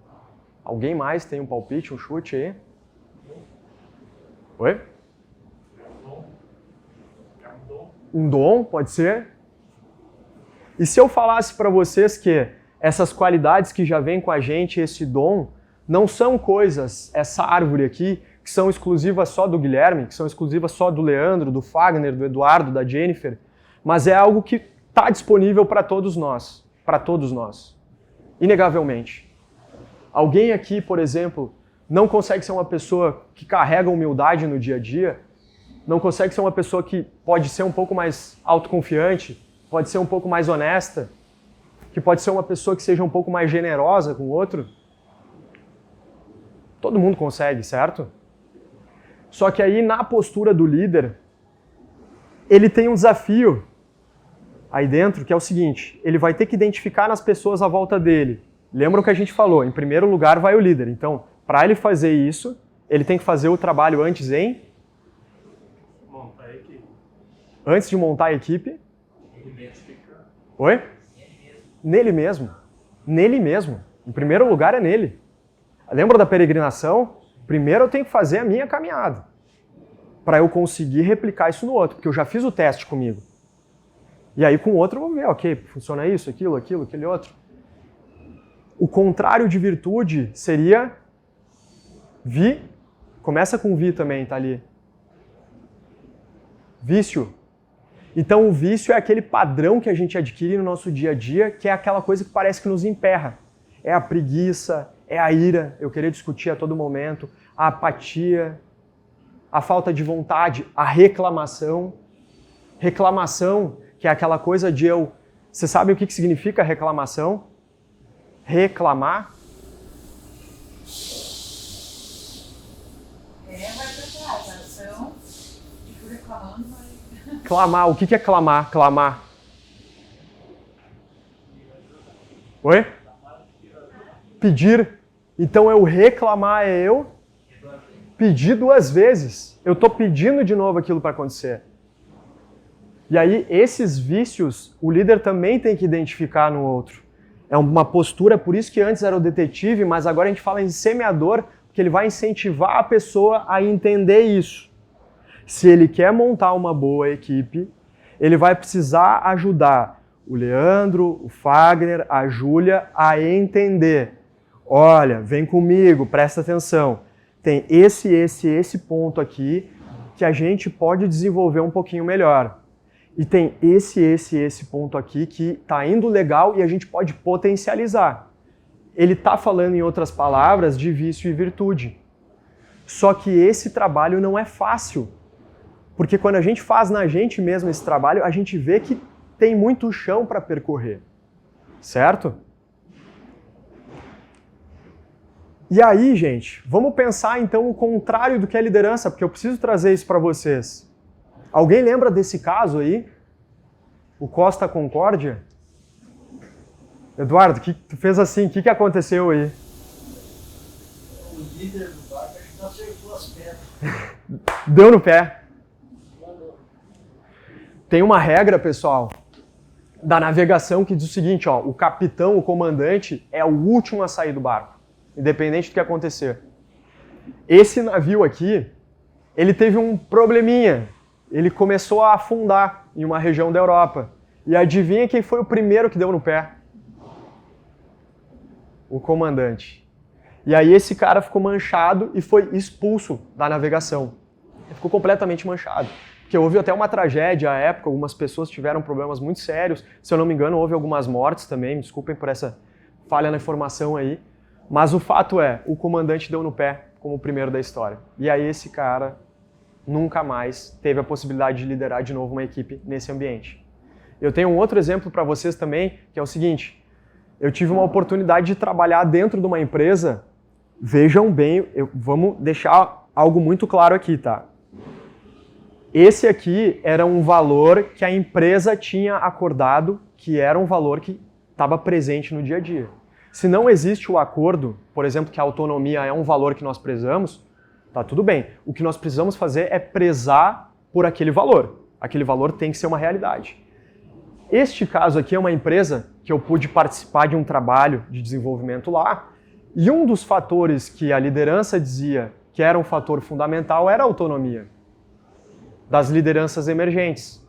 Alguém mais tem um palpite, um chute aí? Oi? Um dom, pode ser? E se eu falasse para vocês que essas qualidades que já vêm com a gente, esse dom, não são coisas, essa árvore aqui, que são exclusivas só do Guilherme, que são exclusivas só do Leandro, do Fagner, do Eduardo, da Jennifer, mas é algo que está disponível para todos nós, inegavelmente. Alguém aqui, por exemplo, não consegue ser uma pessoa que carrega humildade no dia a dia, não consegue ser uma pessoa que pode ser um pouco mais autoconfiante, pode ser um pouco mais honesta, que pode ser uma pessoa que seja um pouco mais generosa com o outro. Todo mundo consegue, certo? Só que aí na postura do líder, ele tem um desafio aí dentro, que é o seguinte, ele vai ter que identificar nas pessoas à volta dele. Lembram que a gente falou, em primeiro lugar vai o líder. Então, para ele fazer isso, ele tem que fazer o trabalho antes em... Montar a equipe. Antes de montar a equipe... Oi? Nele mesmo. Nele mesmo. Em primeiro lugar é nele. Lembra da peregrinação? Primeiro eu tenho que fazer a minha caminhada. Para eu conseguir replicar isso no outro. Porque eu já fiz o teste comigo. E aí com o outro eu vou ver, ok, funciona isso, aquilo, aquele outro. O contrário de virtude seria vi. Começa com vi também, tá ali. Vício. Então o vício é aquele padrão que a gente adquire no nosso dia a dia, que é aquela coisa que parece que nos emperra. É a preguiça, é a ira, eu querer discutir a todo momento, a apatia, a falta de vontade, a reclamação. Reclamação, que é aquela coisa de eu... Você sabe o que significa reclamação? Reclamar? Vai pra trás, a ação, fico reclamando, mas... Clamar, o que é clamar? Clamar. Oi? Pedir. Então eu reclamar é eu pedir 2 vezes. Eu estou pedindo de novo aquilo para acontecer. E aí esses vícios o líder também tem que identificar no outro. É uma postura, por isso que antes era o detetive, mas agora a gente fala em semeador, porque ele vai incentivar a pessoa a entender isso. Se ele quer montar uma boa equipe, ele vai precisar ajudar o Leandro, o Fagner, a Júlia a entender. Olha, vem comigo, presta atenção. Tem esse ponto aqui que a gente pode desenvolver um pouquinho melhor. E tem esse ponto aqui que está indo legal e a gente pode potencializar. Ele está falando, em outras palavras, de vício e virtude. Só que esse trabalho não é fácil. Porque quando a gente faz na gente mesmo esse trabalho, a gente vê que tem muito chão para percorrer. Certo? E aí, gente, vamos pensar então o contrário do que é liderança, porque eu preciso trazer isso para vocês. Alguém lembra desse caso aí? O Costa Concórdia? Eduardo, que tu fez assim, o que aconteceu aí? O líder do barco acho que não acertou as pernas. Deu no pé. Tem uma regra, pessoal, da navegação que diz o seguinte, ó, o capitão, o comandante, é o último a sair do barco, independente do que acontecer. Esse navio aqui, ele teve um probleminha. Ele começou a afundar em uma região da Europa. E adivinha quem foi o primeiro que deu no pé? O comandante. E aí esse cara ficou manchado e foi expulso da navegação. Ele ficou completamente manchado. Porque houve até uma tragédia à época, algumas pessoas tiveram problemas muito sérios. Se eu não me engano, houve algumas mortes também. Me desculpem por essa falha na informação aí. Mas o fato é, o comandante deu no pé como o primeiro da história. E aí esse cara nunca mais teve a possibilidade de liderar de novo uma equipe nesse ambiente. Eu tenho um outro exemplo para vocês também, que é o seguinte. Eu tive uma oportunidade de trabalhar dentro de uma empresa. Vejam bem, vamos deixar algo muito claro aqui, tá? Esse aqui era um valor que a empresa tinha acordado, que era um valor que estava presente no dia a dia. Se não existe o acordo, por exemplo, que a autonomia é um valor que nós prezamos, tá tudo bem. O que nós precisamos fazer é prezar por aquele valor. Aquele valor tem que ser uma realidade. Este caso aqui é uma empresa que eu pude participar de um trabalho de desenvolvimento lá, e um dos fatores que a liderança dizia que era um fator fundamental era a autonomia das lideranças emergentes.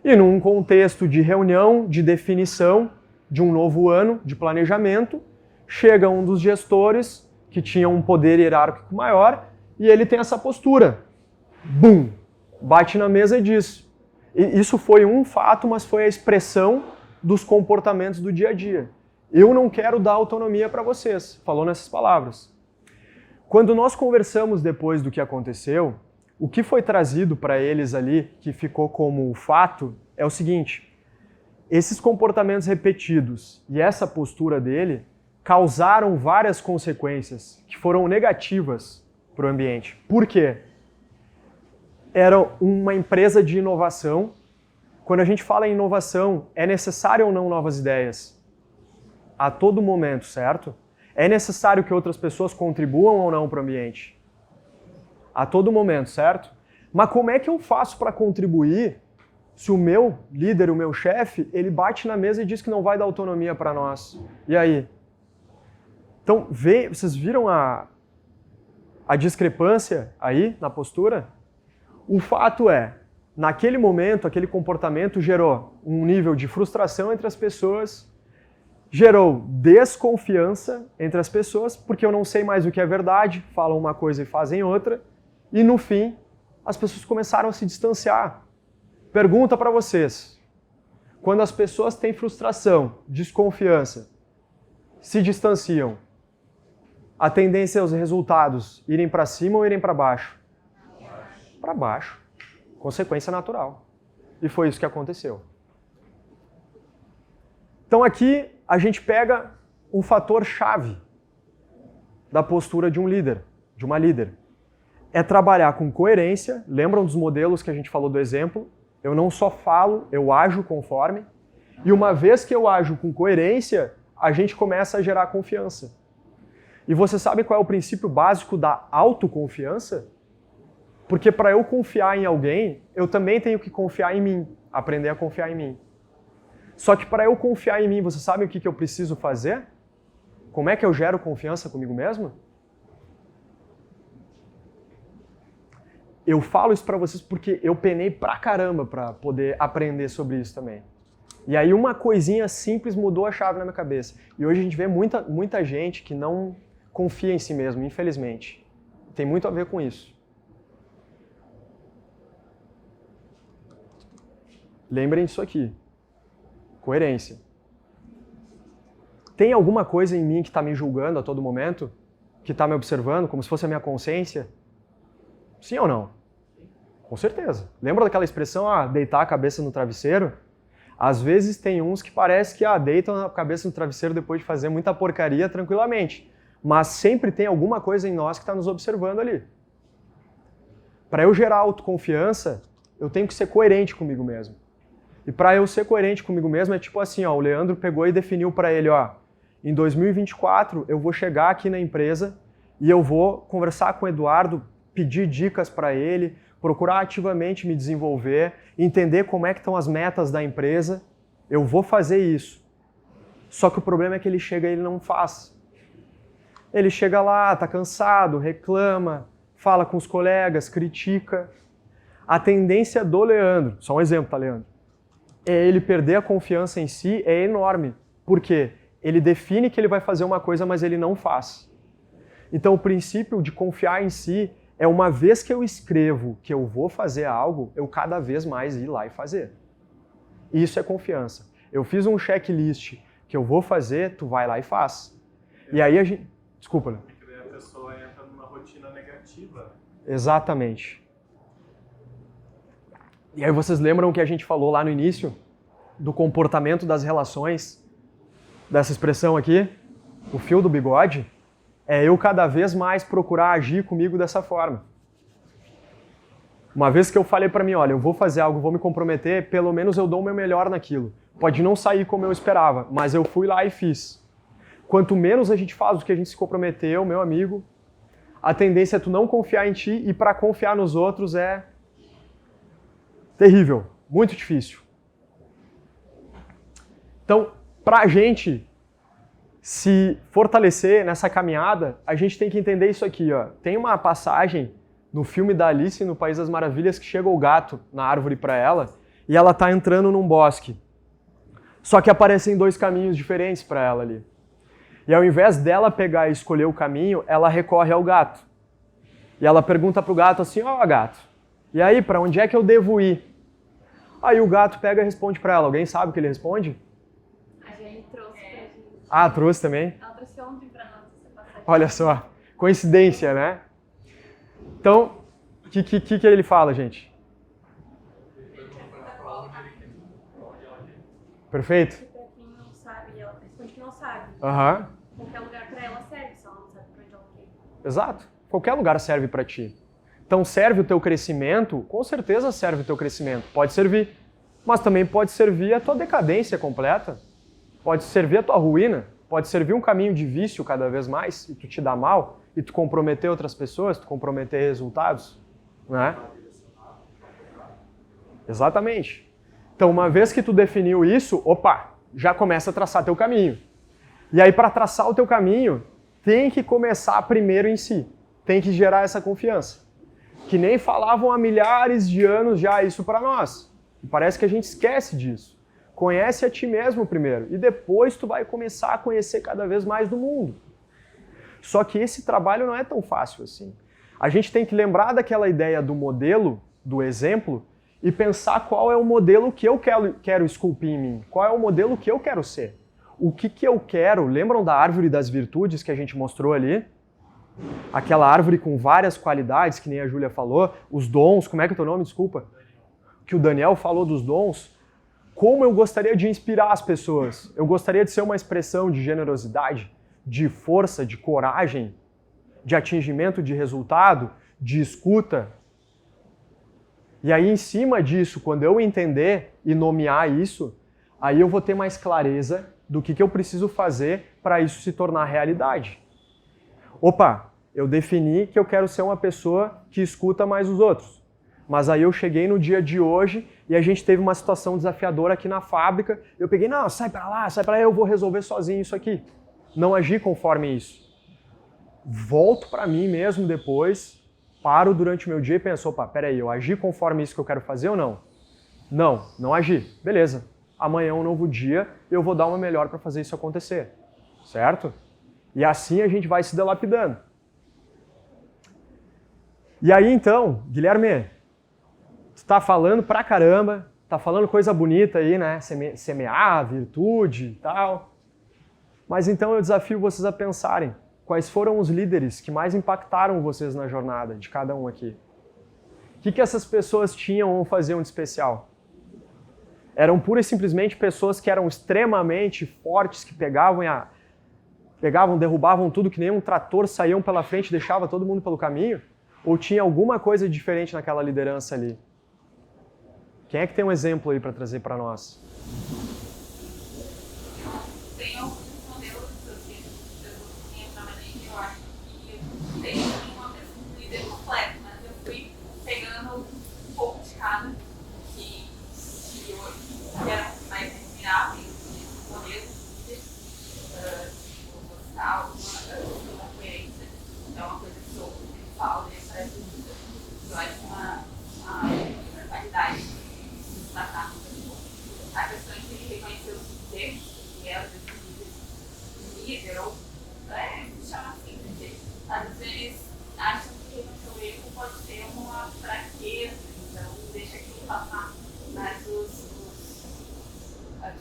E num contexto de reunião, de definição de um novo ano de planejamento, chega um dos gestores que tinha um poder hierárquico maior e ele tem essa postura. Bum! Bate na mesa e diz. E isso foi um fato, mas foi a expressão dos comportamentos do dia a dia. Eu não quero dar autonomia para vocês, falou nessas palavras. Quando nós conversamos depois do que aconteceu, o que foi trazido para eles ali, que ficou como fato, é o seguinte: esses comportamentos repetidos e essa postura dele causaram várias consequências que foram negativas para o ambiente. Por quê? Era uma empresa de inovação. Quando a gente fala em inovação, é necessário ou não novas ideias? A todo momento, certo? É necessário que outras pessoas contribuam ou não para o ambiente? A todo momento, certo? Mas como é que eu faço para contribuir se o meu líder, o meu chefe, ele bate na mesa e diz que não vai dar autonomia para nós? E aí? Então, vocês viram a discrepância aí na postura? O fato é, naquele momento, aquele comportamento gerou um nível de frustração entre as pessoas, gerou desconfiança entre as pessoas, porque eu não sei mais o que é verdade, falam uma coisa e fazem outra, e no fim, as pessoas começaram a se distanciar. Pergunta para vocês, quando as pessoas têm frustração, desconfiança, se distanciam, a tendência é os resultados irem para cima ou irem para baixo? Para baixo. Consequência natural. E foi isso que aconteceu. Então aqui a gente pega um fator chave da postura de um líder, de uma líder. É trabalhar com coerência. Lembram dos modelos que a gente falou do exemplo? Eu não só falo, eu ajo conforme. E uma vez que eu ajo com coerência, a gente começa a gerar confiança. E você sabe qual é o princípio básico da autoconfiança? Porque para eu confiar em alguém, eu também tenho que confiar em mim, aprender a confiar em mim. Só que para eu confiar em mim, você sabe o que eu preciso fazer? Como é que eu gero confiança comigo mesmo? Eu falo isso para vocês porque eu penei pra caramba para poder aprender sobre isso também. E aí uma coisinha simples mudou a chave na minha cabeça. E hoje a gente vê muita gente que não confia em si mesmo, infelizmente. Tem muito a ver com isso. Lembrem disso aqui. Coerência. Tem alguma coisa em mim que está me julgando a todo momento? Que está me observando como se fosse a minha consciência? Sim ou não? Com certeza. Lembra daquela expressão, deitar a cabeça no travesseiro? Às vezes tem uns que parece que deitam a cabeça no travesseiro depois de fazer muita porcaria tranquilamente. Mas sempre tem alguma coisa em nós que está nos observando ali. Para eu gerar autoconfiança, eu tenho que ser coerente comigo mesmo. E para eu ser coerente comigo mesmo é tipo assim, o Leandro pegou e definiu para ele, em 2024 eu vou chegar aqui na empresa e eu vou conversar com o Eduardo, pedir dicas para ele, procurar ativamente me desenvolver, entender como é que estão as metas da empresa. Eu vou fazer isso. Só que o problema é que ele chega e ele não faz. Ele chega lá, tá cansado, reclama, fala com os colegas, critica. A tendência do Leandro, só um exemplo, tá, Leandro? É ele perder a confiança em si, é enorme. Por quê? Ele define que ele vai fazer uma coisa, mas ele não faz. Então o princípio de confiar em si é uma vez que eu escrevo que eu vou fazer algo, eu cada vez mais ir lá e fazer. Isso é confiança. Eu fiz um checklist que eu vou fazer, tu vai lá e faz. E aí a gente... Desculpa, né? Porque daí a pessoa entra numa rotina negativa. Exatamente. E aí vocês lembram que a gente falou lá no início do comportamento das relações, dessa expressão aqui, o fio do bigode? É eu cada vez mais procurar agir comigo dessa forma. Uma vez que eu falei para mim, olha, eu vou fazer algo, vou me comprometer, pelo menos eu dou o meu melhor naquilo. Pode não sair como eu esperava, mas eu fui lá e fiz. Quanto menos a gente faz do que a gente se comprometeu, meu amigo, a tendência é tu não confiar em ti e para confiar nos outros é terrível, muito difícil. Então, pra gente se fortalecer nessa caminhada, a gente tem que entender isso aqui, Tem uma passagem no filme da Alice no País das Maravilhas que chega o gato na árvore para ela e ela tá entrando num bosque. Só que aparecem dois caminhos diferentes para ela ali. E ao invés dela pegar e escolher o caminho, ela recorre ao gato. E ela pergunta pro gato assim, gato, e aí, para onde é que eu devo ir? Aí o gato pega e responde para ela. Alguém sabe o que ele responde? A gente trouxe pra gente. Trouxe também? Ela trouxe ontem pra nós essa passagem. Olha só, coincidência, né? Então, o que ele fala, gente? Perfeito? Pra quem não sabe, ela responde que não sabe. Aham. Qualquer lugar pra ela serve, se ela não sabe pra onde ela quer ir. Exato. Qualquer lugar serve para ti. Então serve o teu crescimento? Com certeza serve o teu crescimento. Pode servir. Mas também pode servir a tua decadência completa. Pode servir a tua ruína. Pode servir um caminho de vício cada vez mais e tu te dá mal e tu comprometer outras pessoas, tu comprometer resultados, né? Exatamente. Então uma vez que tu definiu isso, já começa a traçar teu caminho. E aí para traçar o teu caminho, tem que começar primeiro em si. Tem que gerar essa confiança. Que nem falavam há milhares de anos já isso para nós. E parece que a gente esquece disso. Conhece a ti mesmo primeiro e depois tu vai começar a conhecer cada vez mais do mundo. Só que esse trabalho não é tão fácil assim. A gente tem que lembrar daquela ideia do modelo, do exemplo, e pensar qual é o modelo que eu quero esculpir em mim. Qual é o modelo que eu quero ser. O que eu quero. Lembram da árvore das virtudes que a gente mostrou ali? Aquela árvore com várias qualidades, que nem a Júlia falou, os dons, como é que é o teu nome? Desculpa. Que o Daniel falou dos dons. Como eu gostaria de inspirar as pessoas. Eu gostaria de ser uma expressão de generosidade, de força, de coragem, de atingimento de resultado, de escuta. E aí, em cima disso, quando eu entender e nomear isso, aí eu vou ter mais clareza do que eu preciso fazer para isso se tornar realidade. Opa, eu defini que eu quero ser uma pessoa que escuta mais os outros. Mas aí eu cheguei no dia de hoje e a gente teve uma situação desafiadora aqui na fábrica. Eu peguei, não, sai para lá, eu vou resolver sozinho isso aqui. Não agi conforme isso. Volto para mim mesmo depois, paro durante o meu dia e penso, opa, peraí, eu agi conforme isso que eu quero fazer ou não? Não, não agi. Beleza. Amanhã é um novo dia e eu vou dar uma melhor para fazer isso acontecer. Certo? E assim a gente vai se delapidando. E aí então, Guilherme, tu tá falando pra caramba, tá falando coisa bonita aí, né? Semear, virtude e tal. Mas então eu desafio vocês a pensarem quais foram os líderes que mais impactaram vocês na jornada de cada um aqui. O que essas pessoas tinham ou faziam de especial? Eram pura e simplesmente pessoas que eram extremamente fortes, que pegavam, derrubavam tudo, que nem um trator, saíam pela frente e deixava todo mundo pelo caminho? Ou tinha alguma coisa diferente naquela liderança ali? Quem é que tem um exemplo aí para trazer para nós? Tem alguns modelos que eu trabalhei, eu acho que tem um líder completo, mas eu fui pegando um pouco de cada que hoje eram mais admiráveis, modelos, uma coerência, é uma coisa que eu falo, parece que eu acho uma qualidade de destacar. A questão de ele reconhecer os erros, que é às vezes líder, ou chama assim, porque às vezes acham que reconhecer o erro pode ser uma fraqueza, então deixa aquilo passar, mas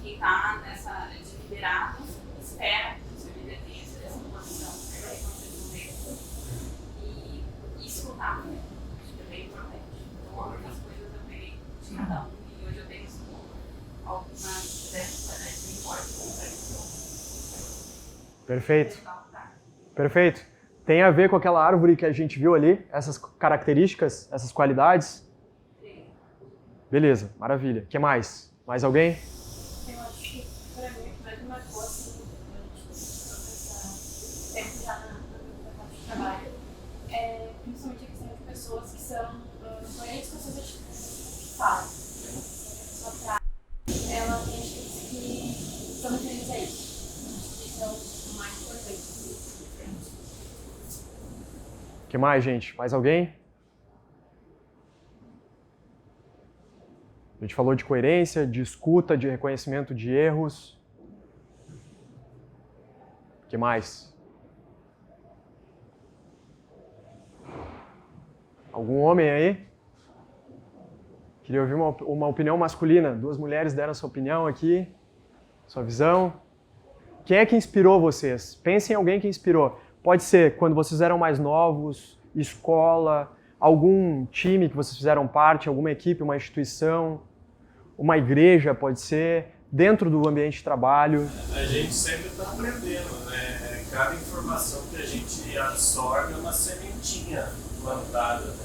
quem está nessa de liderado espera que o seu líder tenha essa posição para reconhecer o erro e escutar, acho que é bem importante. Então, algumas coisas eu peguei de cada um e hoje eu tenho algumas ideias bem fortes para isso. Perfeito. Perfeito. Tem a ver com aquela árvore que a gente viu ali? Essas características, essas qualidades? Sim. Beleza, maravilha. O que mais? Mais alguém? Eu acho que, pra mim, o que mais me marcou, assim, durante esse tempo já no mercado de trabalho, é principalmente a questão de pessoas que são coerentes com as suas atitudes que falam. Se a pessoa traz, ela tem atitudes que são referentes a isso. Isso é o mais importante. O que mais, gente? Mais alguém? A gente falou de coerência, de escuta, de reconhecimento de erros. O que mais? Algum homem aí? Queria ouvir uma opinião masculina. Duas mulheres deram sua opinião aqui, sua visão. Quem é que inspirou vocês? Pensem em alguém que inspirou. Pode ser quando vocês eram mais novos, escola, algum time que vocês fizeram parte, alguma equipe, uma instituição, uma igreja, pode ser, dentro do ambiente de trabalho. A gente sempre está aprendendo, né? Cada informação que a gente absorve é uma sementinha plantada, né?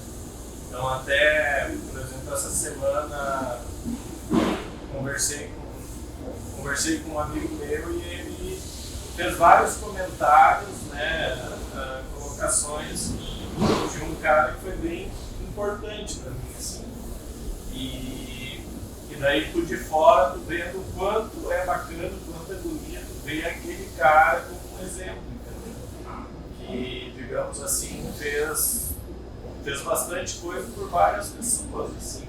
Então até, por exemplo, essa semana conversei com um amigo meu e ele fez vários comentários, né, colocações de um cara que foi bem importante para mim, assim. E daí por de fora, tu vendo o quanto é bacana, o quanto é bonito ver aquele cara como um exemplo, entendeu? Que, digamos assim, fez bastante coisa por várias pessoas, assim.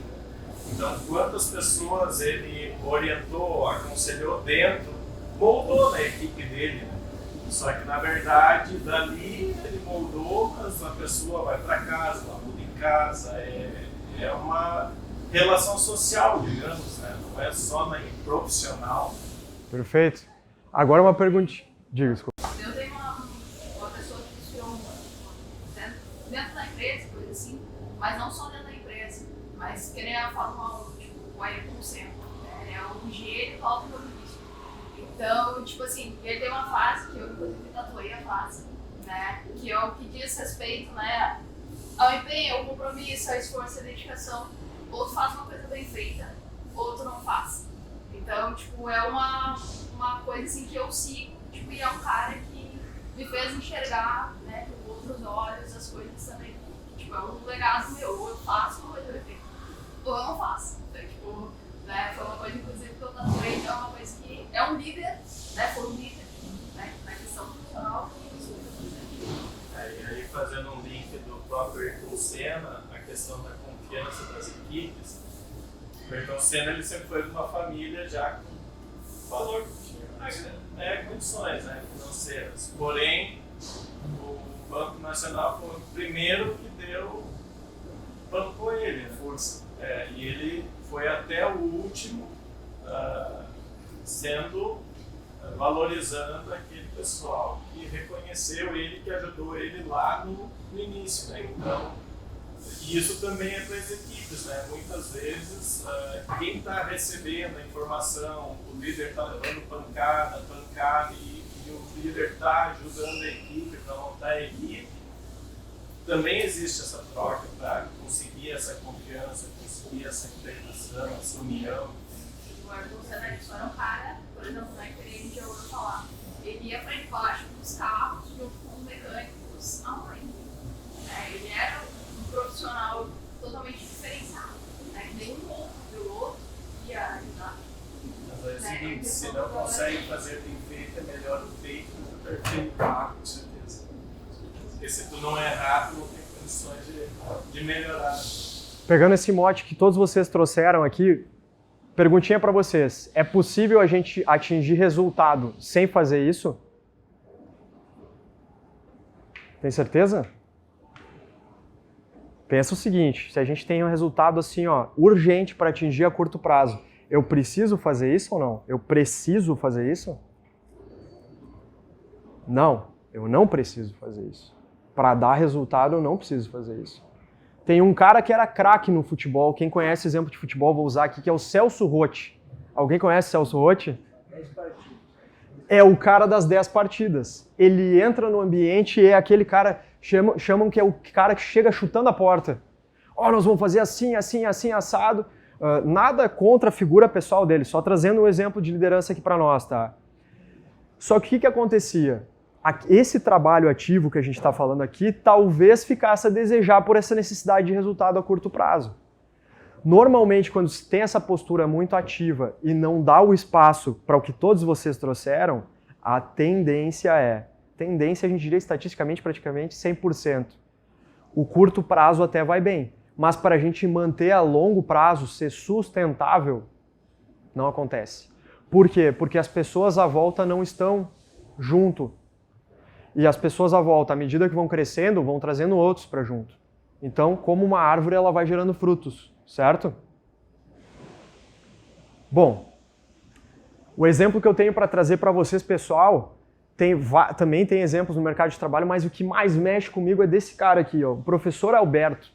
Então, quantas pessoas ele orientou, aconselhou dentro, moldou na equipe dele, né? Só que, na verdade, dali ele moldou, mas a pessoa vai para casa, ela muda em casa, é uma relação social, digamos, né? Não é só na profissional. Perfeito. Agora uma pergunta. Diga, desculpa. Eu tenho uma pessoa que inspirou dentro da empresa, coisa assim, mas não só dentro da empresa, mas que ele fala o Ayrton Senna, é um engenheiro do automobilismo. Então, tipo assim, ele tem uma frase que eu inclusive tatuei a frase, né, que é o que diz respeito, né, ao empenho, ao compromisso, ao esforço e à dedicação. Ou tu faz uma coisa bem feita, ou tu não faz. Então, tipo, é uma coisa assim que eu sigo, tipo, e é um cara que me fez enxergar, né, com outros olhos as coisas também. Tipo, é um legado meu, ou eu faço uma coisa perfeita, ou eu não faço. Então, tipo, né, foi uma coisa, inclusive, que eu tatuei, então é uma coisa que é um líder, né, foi um líder, né, na questão profissional, e isso é E aí, fazendo um link do próprio Ayrton Senna, a questão da confiança das equipes, o Ayrton Senna ele sempre foi de uma família já com valor, condições, né, financeiras. Porém, o Banco Nacional foi o primeiro que bancou ele, né? Força. E ele foi até o último valorizando aquele pessoal que reconheceu ele, que ajudou ele lá no início, né? Então, isso também é para as equipes, né? Muitas vezes, quem está recebendo a informação, o líder está levando pancada, e o líder está ajudando a equipe para montar a equipe, também existe essa troca para conseguir essa confiança, conseguir essa integração, essa união. O Ayrton Senna era um cara, por exemplo, né, que a gente já ouviu falar, ele ia para debaixo dos carros junto com os mecânicos aonde? Ele era um profissional totalmente diferenciado, né? Nenhum outro piloto ia ajudar. Mas é o seguinte, se não consegue fazer bem feito, é melhor o feito do que o perfeito. Com certeza. Porque se tu não errar, tu não tem condições de melhorar. Pegando esse mote que todos vocês trouxeram aqui, perguntinha para vocês. É possível a gente atingir resultado sem fazer isso? Tem certeza? Pensa o seguinte, se a gente tem um resultado assim, urgente para atingir a curto prazo, eu preciso fazer isso ou não? Eu preciso fazer isso? Não, eu não preciso fazer isso. Para dar resultado, eu não preciso fazer isso. Tem um cara que era craque no futebol, quem conhece exemplo de futebol, vou usar aqui, que é o Celso Roth. Alguém conhece o Celso Roth? 10 partidas. É o cara das 10 partidas. Ele entra no ambiente e é aquele cara, chamam que é o cara que chega chutando a porta. Nós vamos fazer assim, assim, assim, assado. Nada contra a figura pessoal dele, só trazendo um exemplo de liderança aqui para nós, tá? Só que o que acontecia? Esse trabalho ativo que a gente está falando aqui talvez ficasse a desejar por essa necessidade de resultado a curto prazo. Normalmente, quando se tem essa postura muito ativa e não dá o espaço para o que todos vocês trouxeram, a tendência a gente diria estatisticamente praticamente 100%. O curto prazo até vai bem, mas para a gente manter a longo prazo, ser sustentável, não acontece. Por quê? Porque as pessoas à volta não estão junto. E as pessoas à volta, à medida que vão crescendo, vão trazendo outros para junto. Então, como uma árvore, ela vai gerando frutos, certo? Bom, o exemplo que eu tenho para trazer para vocês, pessoal, também tem exemplos no mercado de trabalho, mas o que mais mexe comigo é desse cara aqui, o professor Alberto.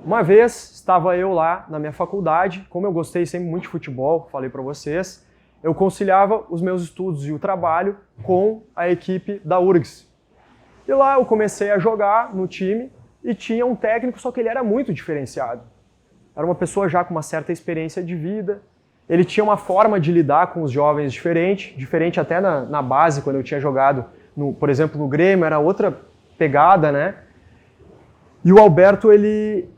Uma vez, estava eu lá na minha faculdade, como eu gostei sempre muito de futebol, falei para vocês, eu conciliava os meus estudos e o trabalho com a equipe da URGS. E lá eu comecei a jogar no time e tinha um técnico, só que ele era muito diferenciado. Era uma pessoa já com uma certa experiência de vida. Ele tinha uma forma de lidar com os jovens diferente até na base, quando eu tinha jogado, por exemplo, no Grêmio, era outra pegada, né? E o Alberto, ele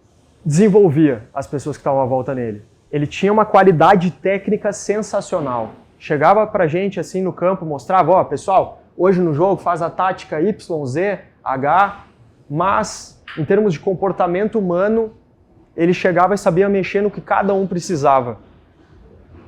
desenvolvia as pessoas que estavam à volta nele. Ele tinha uma qualidade técnica sensacional. Chegava pra gente assim no campo, mostrava, pessoal, hoje no jogo faz a tática Y, Z, H, mas em termos de comportamento humano, ele chegava e sabia mexer no que cada um precisava.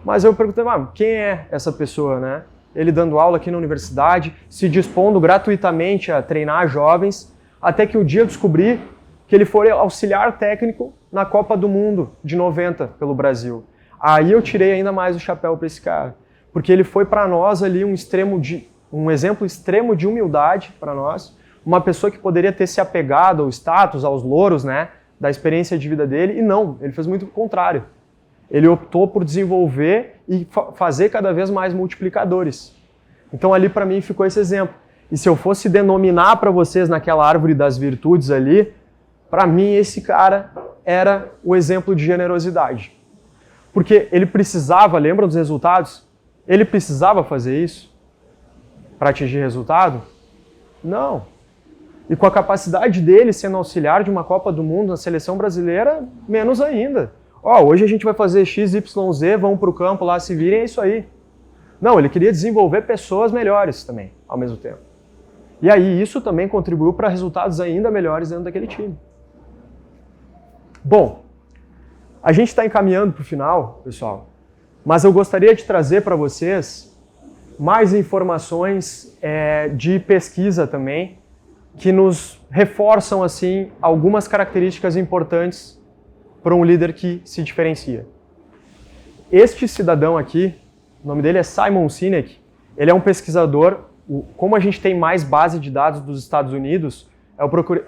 Mas eu perguntei, quem é essa pessoa, né? Ele dando aula aqui na universidade, se dispondo gratuitamente a treinar jovens, até que um dia eu descobri que ele foi auxiliar técnico na Copa do Mundo de 90 pelo Brasil. Aí eu tirei ainda mais o chapéu para esse cara, porque ele foi para nós ali um exemplo extremo de humildade para nós, uma pessoa que poderia ter se apegado ao status, aos louros, né, da experiência de vida dele, e não, ele fez muito o contrário. Ele optou por desenvolver e fazer cada vez mais multiplicadores. Então ali para mim ficou esse exemplo. E se eu fosse denominar para vocês naquela árvore das virtudes ali, para mim esse cara era o exemplo de generosidade. Porque ele precisava, lembram dos resultados? Ele precisava fazer isso para atingir resultado? Não. E com a capacidade dele sendo auxiliar de uma Copa do Mundo na seleção brasileira, menos ainda. Hoje a gente vai fazer X, Y, Z, vão para o campo lá, se virem, é isso aí. Não, ele queria desenvolver pessoas melhores também, ao mesmo tempo. E aí isso também contribuiu para resultados ainda melhores dentro daquele time. Bom, a gente está encaminhando para o final, pessoal, mas eu gostaria de trazer para vocês mais informações de pesquisa também, que nos reforçam assim algumas características importantes para um líder que se diferencia. Este cidadão aqui, o nome dele é Simon Sinek, ele é um pesquisador, como a gente tem mais base de dados dos Estados Unidos, é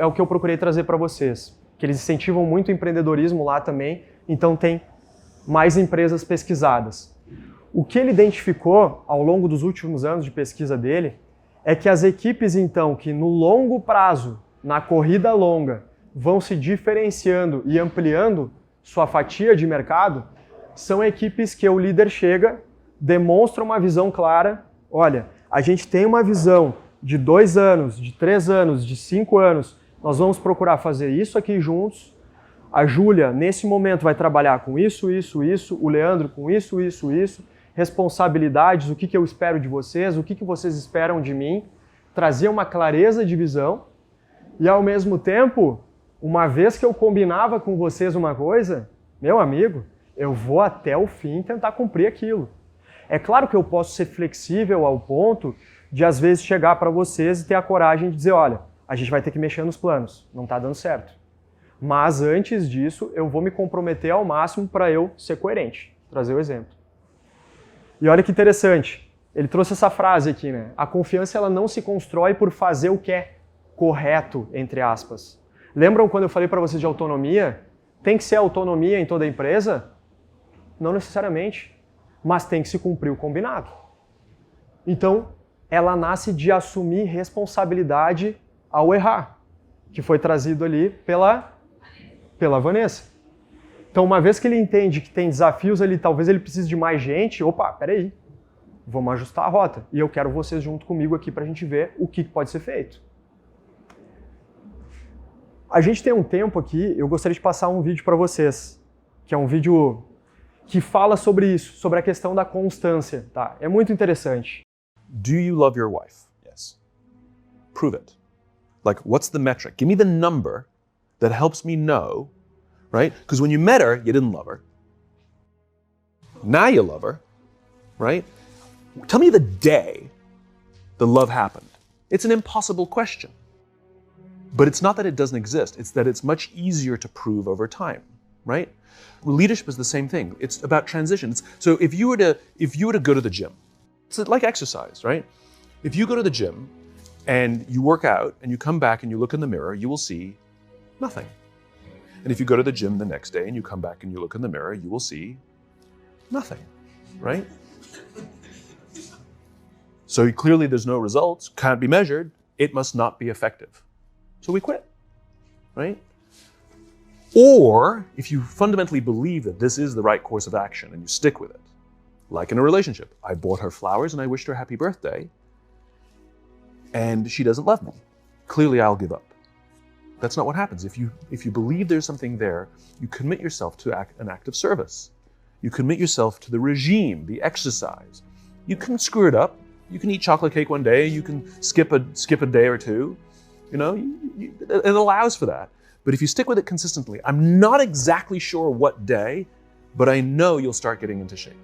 o que eu procurei trazer para vocês, que eles incentivam muito o empreendedorismo lá também, então tem mais empresas pesquisadas. O que ele identificou ao longo dos últimos anos de pesquisa dele é que as equipes, então, que no longo prazo, na corrida longa, vão se diferenciando e ampliando sua fatia de mercado, são equipes que o líder chega, demonstra uma visão clara, olha, a gente tem uma visão de 2 anos, de 3 anos, de 5 anos, nós vamos procurar fazer isso aqui juntos, a Júlia, nesse momento, vai trabalhar com isso, isso, isso, o Leandro com isso, isso, isso, responsabilidades, o que eu espero de vocês, o que vocês esperam de mim, trazer uma clareza de visão e, ao mesmo tempo, uma vez que eu combinava com vocês uma coisa, meu amigo, eu vou até o fim tentar cumprir aquilo. É claro que eu posso ser flexível ao ponto de, às vezes, chegar para vocês e ter a coragem de dizer, olha, a gente vai ter que mexer nos planos, não está dando certo. Mas, antes disso, eu vou me comprometer ao máximo para eu ser coerente. Trazer o exemplo. E olha que interessante, ele trouxe essa frase aqui, né? A confiança ela não se constrói por fazer o que é correto, entre aspas. Lembram quando eu falei para vocês de autonomia? Tem que ser autonomia em toda a empresa? Não necessariamente, mas tem que se cumprir o combinado. Então, ela nasce de assumir responsabilidade ao errar, que foi trazido ali pela Vanessa. Então, uma vez que ele entende que tem desafios ali, talvez ele precise de mais gente, opa, peraí, vamos ajustar a rota. E eu quero vocês junto comigo aqui para a gente ver o que pode ser feito. A gente tem um tempo aqui, eu gostaria de passar um vídeo para vocês, que é um vídeo que fala sobre isso, sobre a questão da constância, tá? É muito interessante. Do you love your wife? Yes. Prove it. Like, what's the metric? Give me the number that helps me know, right? Because when you met her, you didn't love her. Now you love her, right? Tell me the day the love happened. It's an impossible question. But it's not that it doesn't exist, it's that it's much easier to prove over time, right? Leadership is the same thing. It's about transitions. So if you were to go to the gym, it's like exercise, right? If you go to the gym and you work out and you come back and you look in the mirror, you will see nothing. And if you go to the gym the next day and you come back and you look in the mirror, you will see nothing, right? So clearly there's no results, can't be measured, it must not be effective. So we quit, right? Or if you fundamentally believe that this is the right course of action and you stick with it, like in a relationship, I bought her flowers and I wished her happy birthday, and she doesn't love me. Clearly I'll give up. That's not what happens. If you believe there's something there, you commit yourself to an act of service. You commit yourself to the regime, the exercise. You can screw it up. You can eat chocolate cake one day. You can skip a day or two. You know, it allows for that. But if you stick with it consistently, I'm not exactly sure what day, but I know you'll start getting into shape.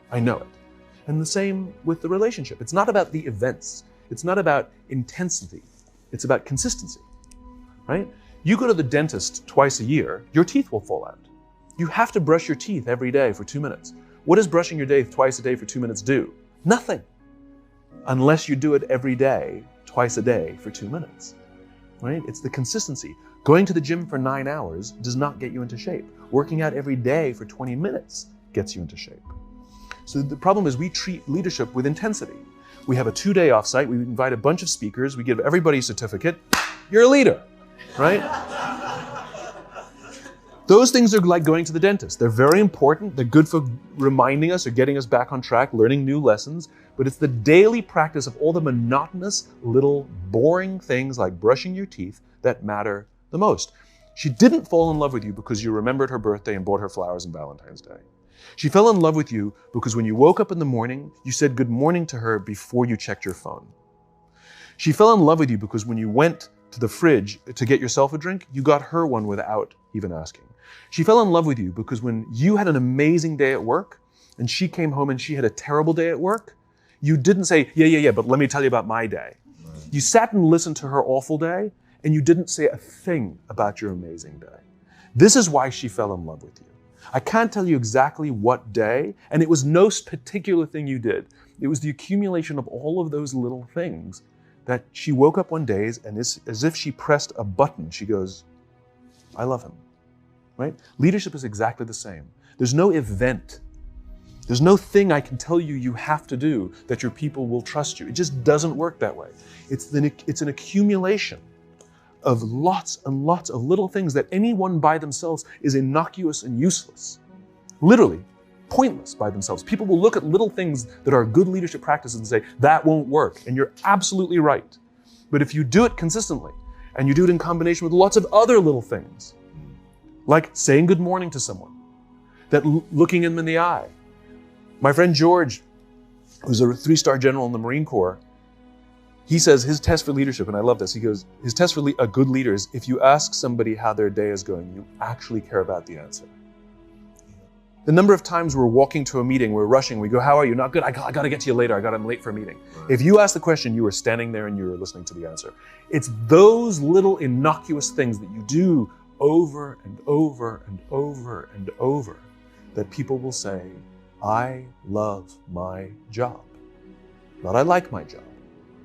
I know it. And the same with the relationship. It's not about the events. It's not about intensity. It's about consistency, right? You go to the dentist twice a year, your teeth will fall out. You have to brush your teeth every day for 2 minutes. What does brushing your teeth twice a day for 2 minutes do? Nothing. Unless you do it every day, twice a day for 2 minutes. Right? It's the consistency. Going to the gym for 9 hours does not get you into shape. Working out every day for 20 minutes gets you into shape. So the problem is we treat leadership with intensity. We have a 2-day offsite, we invite a bunch of speakers, we give everybody a certificate, you're a leader, right? Those things are like going to the dentist. They're very important. They're good for reminding us or getting us back on track, learning new lessons. But it's the daily practice of all the monotonous, little, boring things like brushing your teeth that matter the most. She didn't fall in love with you because you remembered her birthday and bought her flowers on Valentine's Day. She fell in love with you because when you woke up in the morning, you said good morning to her before you checked your phone. She fell in love with you because when you went to the fridge to get yourself a drink, you got her one without even asking. She fell in love with you because when you had an amazing day at work and she came home and she had a terrible day at work, you didn't say, yeah, but let me tell you about my day. You sat and listened to her awful day and you didn't say a thing about your amazing day. This is why she fell in love with you. I can't tell you exactly what day, and it was no particular thing you did. It was the accumulation of all of those little things that she woke up one day and as if she pressed a button, she goes, I love him, right? Leadership is exactly the same. There's no event. There's no thing I can tell you you have to do that your people will trust you. It just doesn't work that way. It's an accumulation of lots and lots of little things that anyone by themselves is innocuous and useless. Literally, pointless by themselves. People will look at little things that are good leadership practices and say, that won't work. And you're absolutely right. But if you do it consistently, and you do it in combination with lots of other little things, like saying good morning to someone, that looking them in the eye. My friend George, who's a 3-star general in the Marine Corps, he says his test for leadership, and I love this, he goes, his test for a good leader is if you ask somebody how their day is going, you actually care about the answer. The number of times we're walking to a meeting, we're rushing, we go, how are you? Not good, I got to get to you later, I'm late for a meeting. Right. If you ask the question, you were standing there and you were listening to the answer. It's those little innocuous things that you do over and over and over and over that people will say, I love my job. Not I like my job.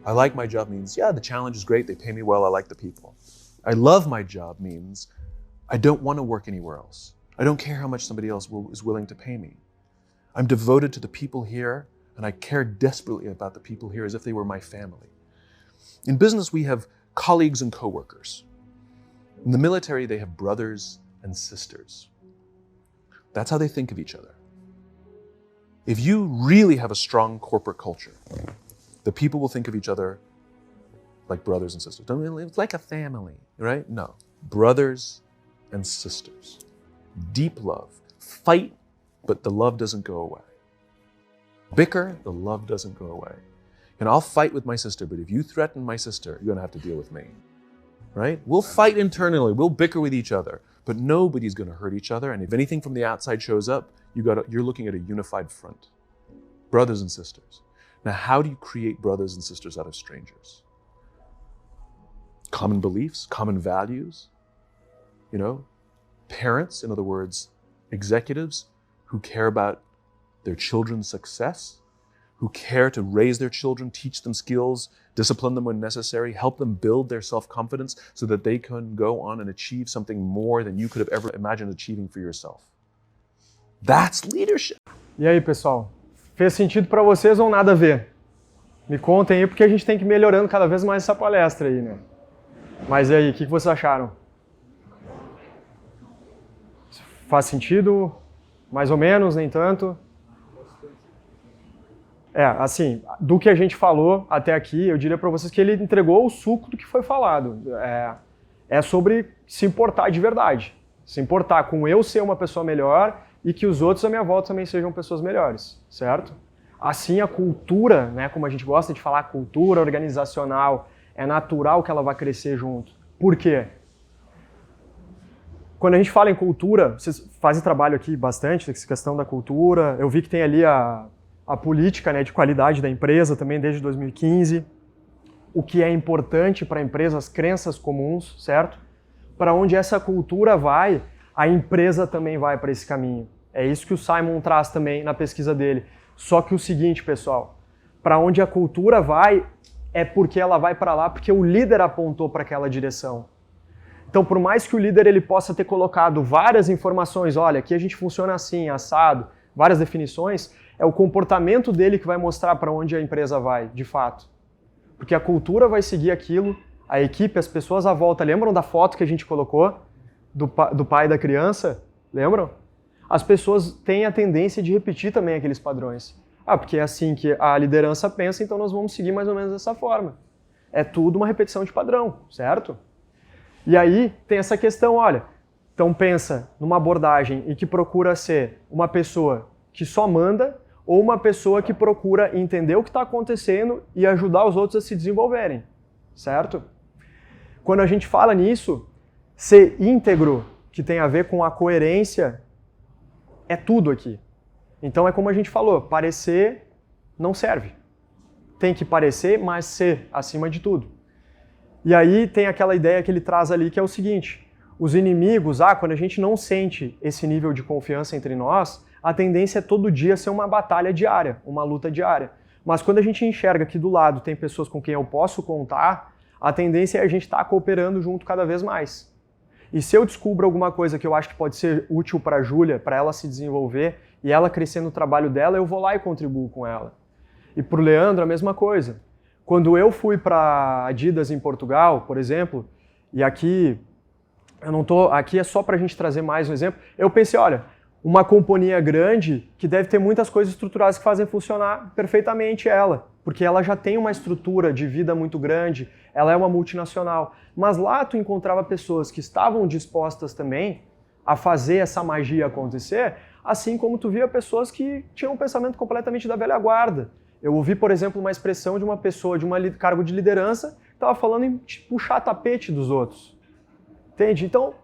I like my job means, yeah, the challenge is great, they pay me well, I like the people. I love my job means I don't want to work anywhere else. I don't care how much somebody else is willing to pay me. I'm devoted to the people here, and I care desperately about the people here as if they were my family. In business, we have colleagues and coworkers. In the military, they have brothers and sisters. That's how they think of each other. If you really have a strong corporate culture, the people will think of each other like brothers and sisters. It's like a family, right? No. Brothers and sisters. Deep love. Fight, but the love doesn't go away. Bicker, the love doesn't go away. And I'll fight with my sister, but if you threaten my sister, you're going to have to deal with me. Right? We'll fight internally. We'll bicker with each other, but nobody's going to hurt each other. And if anything from the outside shows up, you're looking at a unified front. Brothers and sisters. Now, how do you create brothers and sisters out of strangers? Common beliefs, common values, parents, in other words, executives who care about their children's success, who care to raise their children, teach them skills, discipline them when necessary, help them build their self-confidence so that they can go on and achieve something more than you could have ever imagined achieving for yourself. That's leadership. E aí, pessoal? Fez sentido para vocês ou nada a ver? Me contem aí, porque a gente tem que ir melhorando cada vez mais essa palestra aí, né? Mas e aí, o que vocês acharam? Faz sentido? Mais ou menos, nem tanto? Assim, do que a gente falou até aqui, eu diria para vocês que ele entregou o suco do que foi falado. É sobre se importar de verdade. Se importar com eu ser uma pessoa melhor e que os outros à minha volta também sejam pessoas melhores, certo? Assim, a cultura, né, como a gente gosta de falar, cultura organizacional, é natural que ela vá crescer junto. Por quê? Quando a gente fala em cultura, vocês fazem trabalho aqui bastante, essa questão da cultura, eu vi que tem ali a política, né, de qualidade da empresa também desde 2015, o que é importante para a empresa, as crenças comuns, certo? Para onde essa cultura vai, a empresa também vai para esse caminho. É isso que o Simon traz também na pesquisa dele. Só que o seguinte, pessoal, para onde a cultura vai, é porque ela vai para lá porque o líder apontou para aquela direção. Então, por mais que o líder ele possa ter colocado várias informações, olha, aqui a gente funciona assim, assado, várias definições, é o comportamento dele que vai mostrar para onde a empresa vai, de fato. Porque a cultura vai seguir aquilo, a equipe, as pessoas à volta, lembram da foto que a gente colocou? do pai da criança, lembram? As pessoas têm a tendência de repetir também aqueles padrões. Ah, porque é assim que a liderança pensa, então nós vamos seguir mais ou menos dessa forma. É tudo uma repetição de padrão, certo? E aí tem essa questão, olha, então pensa numa abordagem em que procura ser uma pessoa que só manda ou uma pessoa que procura entender o que está acontecendo e ajudar os outros a se desenvolverem, certo? Quando a gente fala nisso, ser íntegro, que tem a ver com a coerência, é tudo aqui. Então é como a gente falou, parecer não serve. Tem que parecer, mas ser acima de tudo. E aí tem aquela ideia que ele traz ali que é o seguinte, os inimigos, quando a gente não sente esse nível de confiança entre nós, a tendência é todo dia ser uma batalha diária, uma luta diária. Mas quando a gente enxerga que do lado tem pessoas com quem eu posso contar, a tendência é a gente estar cooperando junto cada vez mais. E se eu descubro alguma coisa que eu acho que pode ser útil para a Júlia, para ela se desenvolver e ela crescer no trabalho dela, eu vou lá e contribuo com ela. E para o Leandro, a mesma coisa. Quando eu fui para a Adidas em Portugal, por exemplo, e aqui, aqui é só para a gente trazer mais um exemplo, eu pensei, olha, uma companhia grande que deve ter muitas coisas estruturadas que fazem funcionar perfeitamente ela, porque ela já tem uma estrutura de vida muito grande, ela é uma multinacional. Mas lá tu encontrava pessoas que estavam dispostas também a fazer essa magia acontecer, assim como tu via pessoas que tinham um pensamento completamente da velha guarda. Eu ouvi, por exemplo, uma expressão de uma pessoa de um cargo de liderança que estava falando em puxar tapete dos outros. Entende? Então,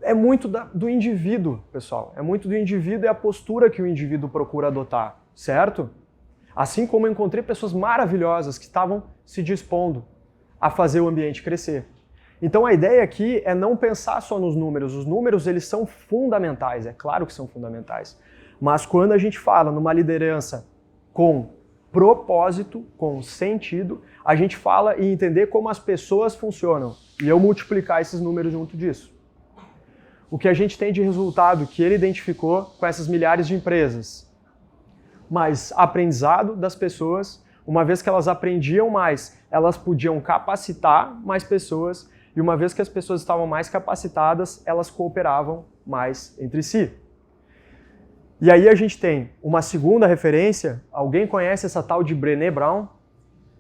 é muito do indivíduo, pessoal. É muito do indivíduo e a postura que o indivíduo procura adotar, certo? Assim como eu encontrei pessoas maravilhosas que estavam se dispondo a fazer o ambiente crescer. Então a ideia aqui é não pensar só nos números. Os números, eles são fundamentais, é claro que são fundamentais. Mas quando a gente fala numa liderança com propósito, com sentido, a gente fala em entender como as pessoas funcionam e eu multiplicar esses números junto disso. O que a gente tem de resultado que ele identificou com essas milhares de empresas? Mais aprendizado das pessoas, uma vez que elas aprendiam mais, elas podiam capacitar mais pessoas e uma vez que as pessoas estavam mais capacitadas, elas cooperavam mais entre si. E aí a gente tem uma segunda referência, alguém conhece essa tal de Brené Brown?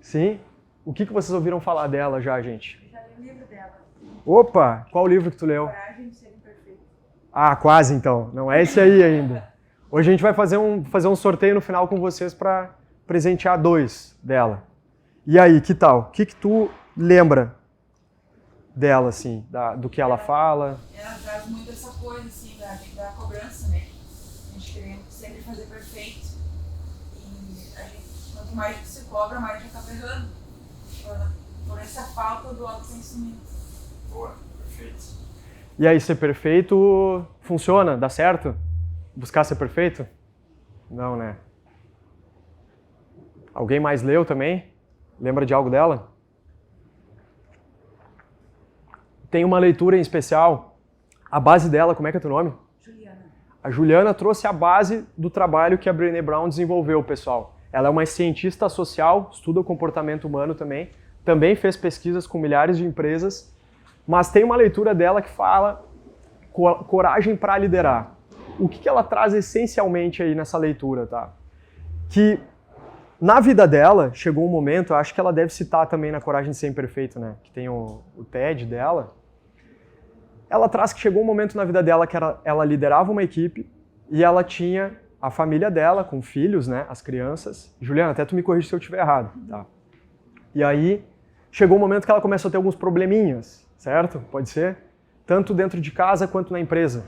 Sim? O que vocês ouviram falar dela já, gente? Já li o livro dela. Opa, qual livro que tu leu? Coragem de Ser Imperfeito. Ah, quase então, não é esse aí ainda. Hoje a gente vai fazer um sorteio no final com vocês para presentear 2 dela. E aí, que tal? O que tu lembra dela, assim, do que ela fala? Ela traz muito essa coisa, assim, da cobrança, né? A gente querendo sempre fazer perfeito. E a gente, quanto mais a gente se cobra, mais a gente acaba errando. Por essa falta do autoconhecimento. Boa, perfeito. E aí, ser perfeito funciona? Dá certo? Buscar ser perfeito? Não, né? Alguém mais leu também? Lembra de algo dela? Tem uma leitura em especial. A base dela, como é que é teu nome? Juliana. A Juliana trouxe a base do trabalho que a Brené Brown desenvolveu, pessoal. Ela é uma cientista social, estuda o comportamento humano também fez pesquisas com milhares de empresas, mas tem uma leitura dela que fala coragem para liderar. O que ela traz essencialmente aí nessa leitura, tá? Que na vida dela, chegou um momento, eu acho que ela deve citar também na Coragem de Ser Imperfeito, né? Que tem o TED dela. Ela traz que chegou um momento na vida dela que ela liderava uma equipe e ela tinha a família dela com filhos, né? As crianças. Juliana, até tu me corrige se eu estiver errado, tá? E aí, chegou um momento que ela começou a ter alguns probleminhas, certo? Pode ser? Tanto dentro de casa quanto na empresa.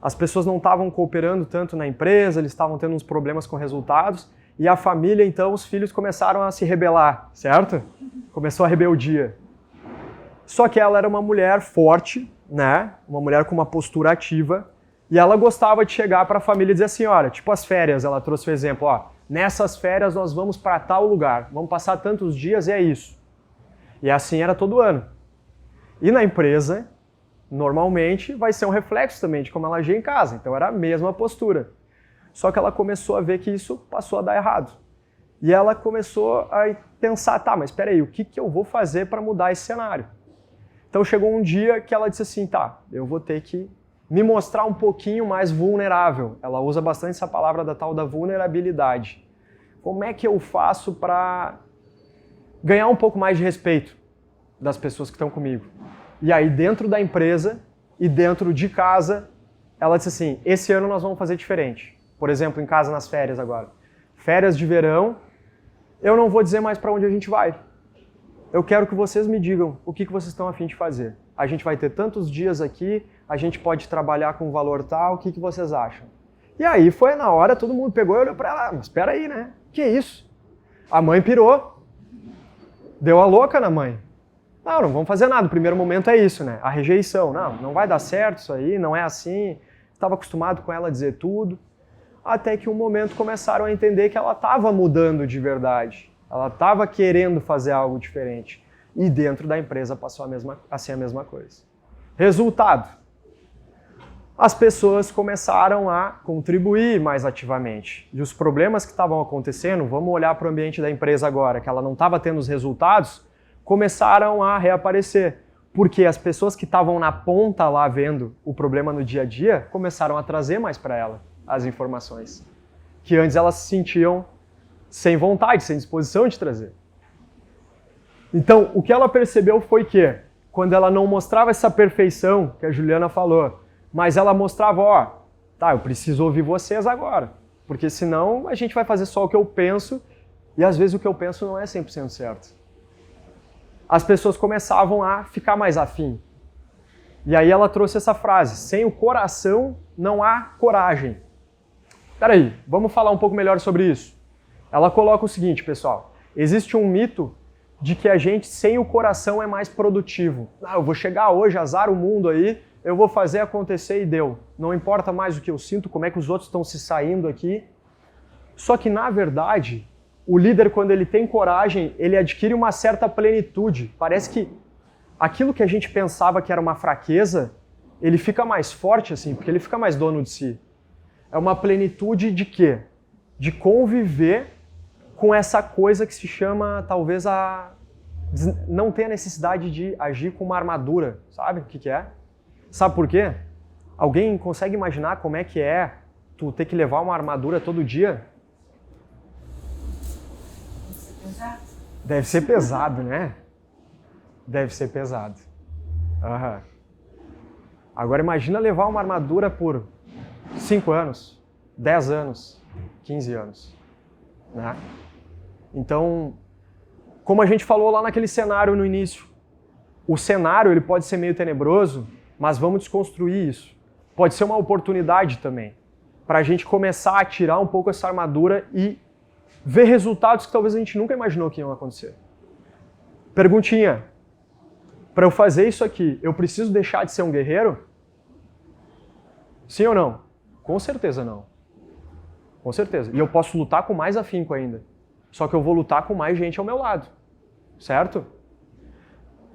As pessoas não estavam cooperando tanto na empresa, eles estavam tendo uns problemas com resultados, e a família, então, os filhos começaram a se rebelar, certo? Começou a rebeldia. Só que ela era uma mulher forte, né? Uma mulher com uma postura ativa, e ela gostava de chegar para a família e dizer assim, olha, tipo as férias, ela trouxe o exemplo, ó, nessas férias nós vamos para tal lugar, vamos passar tantos dias e é isso. E assim era todo ano. E na empresa, normalmente, vai ser um reflexo também de como ela agia em casa, então era a mesma postura. Só que ela começou a ver que isso passou a dar errado. E ela começou a pensar, tá, mas espera aí, o que eu vou fazer para mudar esse cenário? Então chegou um dia que ela disse assim, tá, eu vou ter que me mostrar um pouquinho mais vulnerável. Ela usa bastante essa palavra da tal da vulnerabilidade. Como é que eu faço para ganhar um pouco mais de respeito das pessoas que estão comigo? E aí dentro da empresa e dentro de casa, ela disse assim, esse ano nós vamos fazer diferente. Por exemplo, em casa nas férias agora. Férias de verão, eu não vou dizer mais para onde a gente vai. Eu quero que vocês me digam o que vocês estão a fim de fazer. A gente vai ter tantos dias aqui, a gente pode trabalhar com um valor tal, o que vocês acham? E aí foi na hora, todo mundo pegou e olhou para ela, mas espera aí, né? Que isso? A mãe pirou, deu a louca na mãe. Não vamos fazer nada, o primeiro momento é isso, né? A rejeição, não vai dar certo isso aí, não é assim. Estava acostumado com ela dizer tudo. Até que um momento começaram a entender que ela estava mudando de verdade. Ela estava querendo fazer algo diferente. E dentro da empresa passou a ser a mesma coisa. Resultado. As pessoas começaram a contribuir mais ativamente. E os problemas que estavam acontecendo, vamos olhar para o ambiente da empresa agora, que ela não estava tendo os resultados, começaram a reaparecer. Porque as pessoas que estavam na ponta lá vendo o problema no dia a dia, começaram a trazer mais para ela as informações. Que antes elas se sentiam sem vontade, sem disposição de trazer. Então, o que ela percebeu foi que, quando ela não mostrava essa perfeição que a Juliana falou, mas ela mostrava, ó, tá, eu preciso ouvir vocês agora, porque senão a gente vai fazer só o que eu penso, e às vezes o que eu penso não é 100% certo. As pessoas começavam a ficar mais afim. E aí ela trouxe essa frase, sem o coração não há coragem. Peraí, vamos falar um pouco melhor sobre isso. Ela coloca o seguinte, pessoal, existe um mito de que a gente sem o coração é mais produtivo. Eu vou chegar hoje, azar o mundo aí, eu vou fazer acontecer e deu. Não importa mais o que eu sinto, como é que os outros estão se saindo aqui. Só que, na verdade, o líder, quando ele tem coragem, ele adquire uma certa plenitude. Parece que aquilo que a gente pensava que era uma fraqueza, ele fica mais forte, assim, porque ele fica mais dono de si. É uma plenitude de quê? De conviver com essa coisa que se chama, talvez, não ter a necessidade de agir com uma armadura. Sabe o que é? Sabe por quê? Alguém consegue imaginar como é que é tu ter que levar uma armadura todo dia? Deve ser pesado, né? Deve ser pesado. Uhum. Agora imagina levar uma armadura por 5 anos, 10 anos, 15 anos. Né? Então, como a gente falou lá naquele cenário no início, o cenário ele pode ser meio tenebroso, mas vamos desconstruir isso. Pode ser uma oportunidade também, para a gente começar a tirar um pouco essa armadura e ver resultados que talvez a gente nunca imaginou que iam acontecer. Perguntinha, para eu fazer isso aqui, eu preciso deixar de ser um guerreiro? Sim ou não? Com certeza não. Com certeza. E eu posso lutar com mais afinco ainda. Só que eu vou lutar com mais gente ao meu lado. Certo?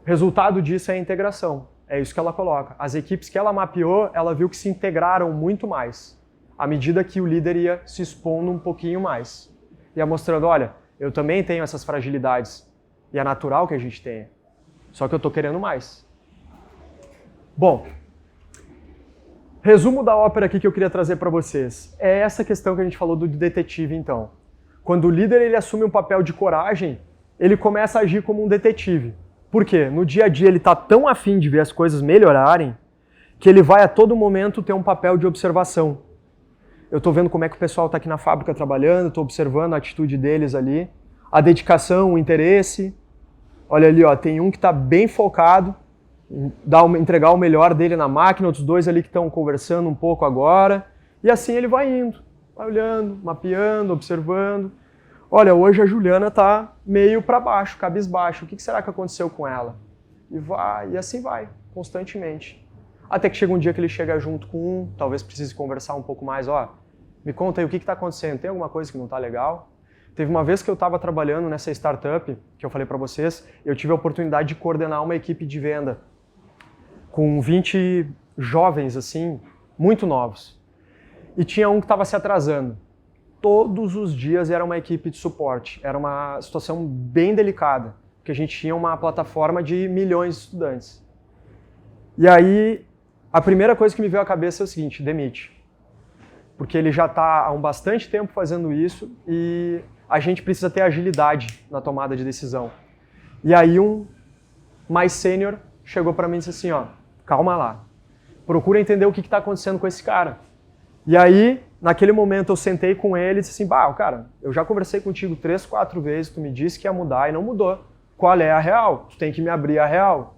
Resultado disso é a integração. É isso que ela coloca. As equipes que ela mapeou, ela viu que se integraram muito mais, à medida que o líder ia se expondo um pouquinho mais. Ia mostrando, olha, eu também tenho essas fragilidades. E é natural que a gente tenha. Só que eu estou querendo mais. Bom, resumo da ópera aqui que eu queria trazer para vocês. É essa questão que a gente falou do detetive, então. Quando o líder ele assume um papel de coragem, ele começa a agir como um detetive. Por quê? No dia a dia ele está tão afim de ver as coisas melhorarem que ele vai a todo momento ter um papel de observação. Eu estou vendo como é que o pessoal está aqui na fábrica trabalhando, estou observando a atitude deles ali, a dedicação, o interesse. Olha ali, ó, tem um que está bem focado, entregar o melhor dele na máquina, outros dois ali que estão conversando um pouco agora. E assim ele vai indo, vai olhando, mapeando, observando. Olha, hoje a Juliana está meio para baixo, cabisbaixo. O que será que aconteceu com ela? E assim vai, constantemente. Até que chega um dia que ele chega junto com um, talvez precise conversar um pouco mais. Ó, me conta aí o que está acontecendo, tem alguma coisa que não está legal? Teve uma vez que eu estava trabalhando nessa startup, que eu falei para vocês, eu tive a oportunidade de coordenar uma equipe de venda com 20 jovens, assim, muito novos. E tinha um que estava se atrasando. Todos os dias era uma equipe de suporte. Era uma situação bem delicada, porque a gente tinha uma plataforma de milhões de estudantes. E aí, a primeira coisa que me veio à cabeça é o seguinte, demite. Porque ele já está há bastante tempo fazendo isso e a gente precisa ter agilidade na tomada de decisão. E aí um mais sênior chegou para mim e disse assim, ó, calma lá, procura entender o que está acontecendo com esse cara. E aí, naquele momento eu sentei com ele e disse assim, cara, eu já conversei contigo 3, 4 vezes, tu me disse que ia mudar e não mudou. Qual é a real? Tu tem que me abrir a real.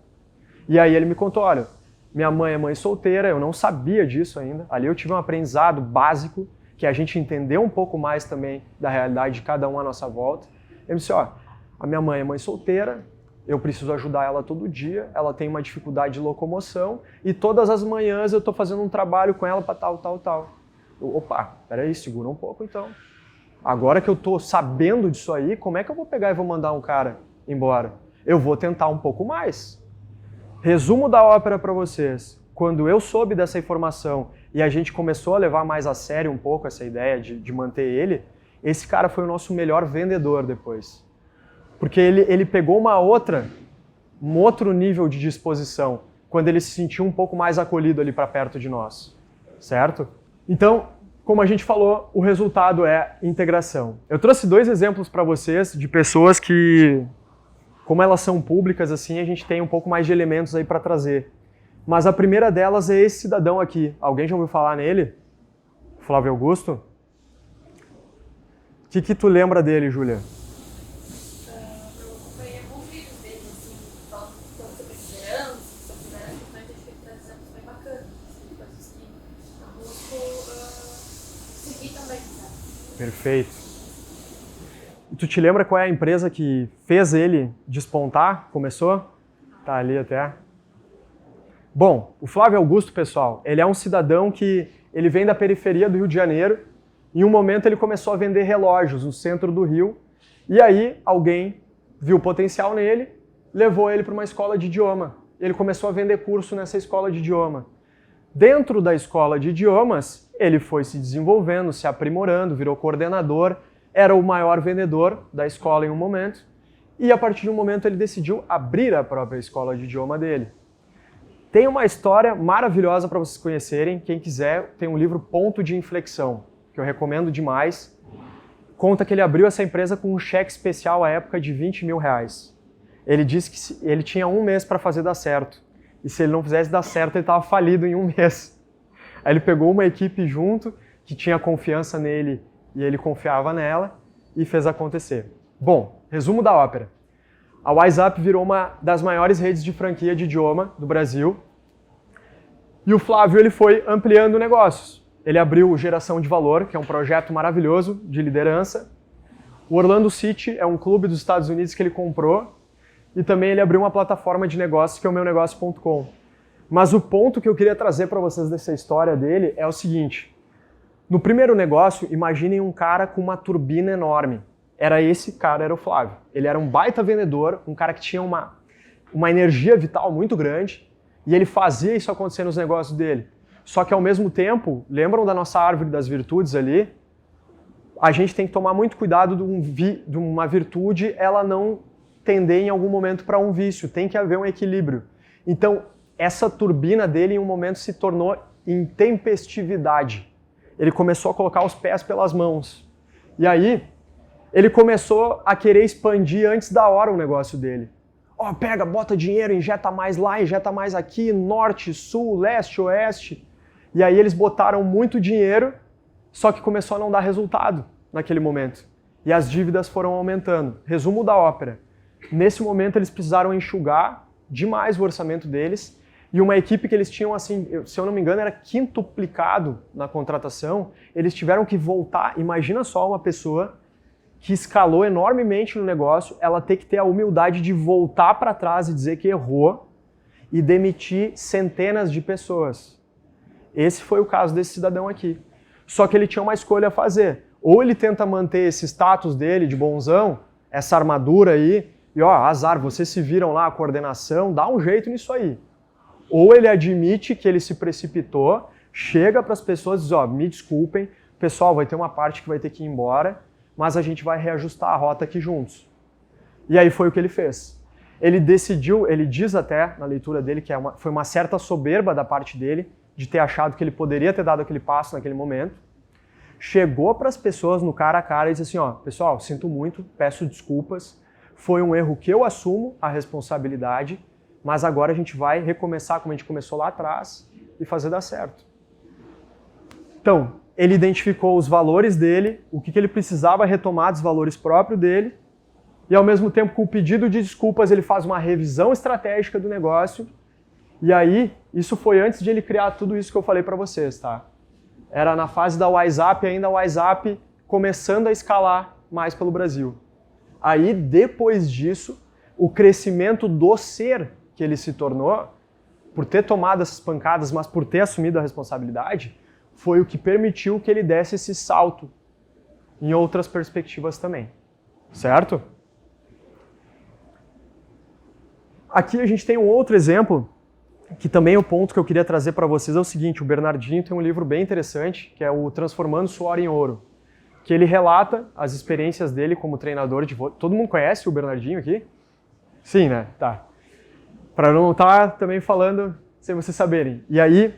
E aí ele me contou, olha, minha mãe é mãe solteira, eu não sabia disso ainda. Ali eu tive um aprendizado básico, que a gente entendeu um pouco mais também da realidade de cada um à nossa volta. Ele disse, ó, a minha mãe é mãe solteira, eu preciso ajudar ela todo dia, ela tem uma dificuldade de locomoção e todas as manhãs eu estou fazendo um trabalho com ela para tal. Opa, peraí, segura um pouco então. Agora que eu estou sabendo disso aí, como é que eu vou pegar e vou mandar um cara embora? Eu vou tentar um pouco mais. Resumo da ópera para vocês. Quando eu soube dessa informação e a gente começou a levar mais a sério um pouco essa ideia de manter ele, esse cara foi o nosso melhor vendedor depois. Porque ele pegou um outro nível de disposição, quando ele se sentiu um pouco mais acolhido ali para perto de nós, certo? Então, como a gente falou, o resultado é integração. Eu trouxe 2 exemplos para vocês de pessoas que, como elas são públicas, assim, a gente tem um pouco mais de elementos aí para trazer. Mas a primeira delas é esse cidadão aqui. Alguém já ouviu falar nele? Flávio Augusto? O que tu lembra dele, Júlia? Perfeito. E tu te lembra qual é a empresa que fez ele despontar? Começou? Tá ali até. Bom, o Flávio Augusto, pessoal, ele é um cidadão que ele vem da periferia do Rio de Janeiro. Em um momento ele começou a vender relógios no centro do Rio. E aí alguém viu potencial nele, levou ele para uma escola de idioma. Ele começou a vender curso nessa escola de idioma. Dentro da escola de idiomas, ele foi se desenvolvendo, se aprimorando, virou coordenador, era o maior vendedor da escola em um momento, e a partir de um momento ele decidiu abrir a própria escola de idioma dele. Tem uma história maravilhosa para vocês conhecerem, quem quiser, tem um livro Ponto de Inflexão, que eu recomendo demais. Conta que ele abriu essa empresa com um cheque especial à época de R$20 mil. Ele disse que ele tinha 1 mês para fazer dar certo. E se ele não fizesse dar certo, ele estava falido em 1 mês. Aí ele pegou uma equipe junto, que tinha confiança nele e ele confiava nela, e fez acontecer. Bom, resumo da ópera. A WhatsApp virou uma das maiores redes de franquia de idioma do Brasil. E o Flávio ele foi ampliando negócios. Ele abriu o Geração de Valor, que é um projeto maravilhoso de liderança. O Orlando City é um clube dos Estados Unidos que ele comprou. E também ele abriu uma plataforma de negócios que é o meunegócio.com. Mas o ponto que eu queria trazer para vocês dessa história dele é o seguinte. No primeiro negócio, imaginem um cara com uma turbina enorme. Esse cara era o Flávio. Ele era um baita vendedor, um cara que tinha uma energia vital muito grande e ele fazia isso acontecer nos negócios dele. Só que ao mesmo tempo, lembram da nossa árvore das virtudes ali? A gente tem que tomar muito cuidado de uma virtude, ela não tender em algum momento para um vício, tem que haver um equilíbrio. Então, essa turbina dele em um momento se tornou intempestividade. Ele começou a colocar os pés pelas mãos. E aí, ele começou a querer expandir antes da hora o negócio dele. Ó, pega, bota dinheiro, injeta mais lá, injeta mais aqui, norte, sul, leste, oeste. E aí eles botaram muito dinheiro, só que começou a não dar resultado naquele momento. E as dívidas foram aumentando. Resumo da ópera. Nesse momento eles precisaram enxugar demais o orçamento deles e uma equipe que eles tinham, assim, se eu não me engano, era quintuplicado na contratação, eles tiveram que voltar. Imagina só uma pessoa que escalou enormemente no negócio, ela ter que ter a humildade de voltar para trás e dizer que errou e demitir centenas de pessoas. Esse foi o caso desse cidadão aqui. Só que ele tinha uma escolha a fazer. Ou ele tenta manter esse status dele de bonzão, essa armadura aí, e ó, azar, vocês se viram lá, a coordenação, dá um jeito nisso aí. Ou ele admite que ele se precipitou, chega para as pessoas e diz, ó, me desculpem, pessoal, vai ter uma parte que vai ter que ir embora, mas a gente vai reajustar a rota aqui juntos. E aí foi o que ele fez. ele decidiu, ele diz até na leitura dele que foi uma certa soberba da parte dele de ter achado que ele poderia ter dado aquele passo naquele momento. Chegou para as pessoas no cara a cara e disse assim, ó, pessoal, sinto muito, peço desculpas, foi um erro que eu assumo a responsabilidade, mas agora a gente vai recomeçar como a gente começou lá atrás e fazer dar certo. Então, ele identificou os valores dele, o que ele precisava retomar dos valores próprios dele, e ao mesmo tempo, com o pedido de desculpas, ele faz uma revisão estratégica do negócio. E aí, isso foi antes de ele criar tudo isso que eu falei para vocês, tá? Era na fase da WhatsApp, ainda a WhatsApp começando a escalar mais pelo Brasil. Aí, depois disso, o crescimento do ser que ele se tornou, por ter tomado essas pancadas, mas por ter assumido a responsabilidade, foi o que permitiu que ele desse esse salto em outras perspectivas também. Certo? Aqui a gente tem um outro exemplo, que também é o ponto que eu queria trazer para vocês, é o seguinte, o Bernardinho tem um livro bem interessante, que é o Transformando Suor em Ouro, que ele relata as experiências dele como treinador de vôlei. Todo mundo conhece o Bernardinho aqui? Sim, né? Tá. Para não estar também falando sem vocês saberem. E aí,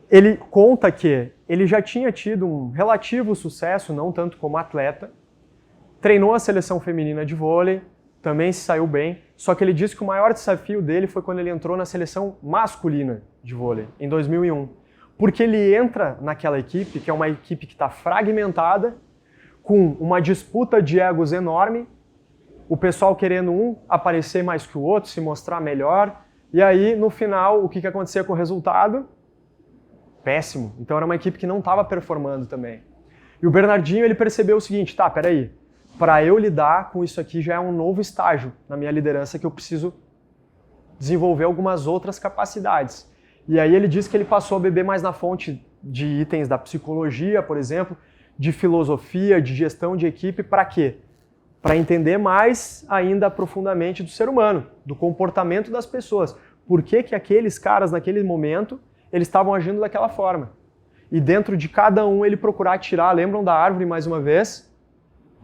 ele conta que ele já tinha tido um relativo sucesso, não tanto como atleta, treinou a seleção feminina de vôlei, também se saiu bem, só que ele disse que o maior desafio dele foi quando ele entrou na seleção masculina de vôlei, em 2001. Porque ele entra naquela equipe, que é uma equipe que está fragmentada, com uma disputa de egos enorme, o pessoal querendo um aparecer mais que o outro, se mostrar melhor, e aí, no final, o que acontecia com o resultado? Péssimo. Então era uma equipe que não estava performando também. E o Bernardinho, ele percebeu o seguinte, tá, peraí, para eu lidar com isso aqui já é um novo estágio na minha liderança que eu preciso desenvolver algumas outras capacidades. E aí ele diz que ele passou a beber mais na fonte de itens da psicologia, por exemplo, de filosofia, de gestão de equipe, para quê? Para entender mais ainda profundamente do ser humano, do comportamento das pessoas. Por que que aqueles caras, naquele momento, eles estavam agindo daquela forma? E dentro de cada um ele procurar tirar, lembram da árvore mais uma vez?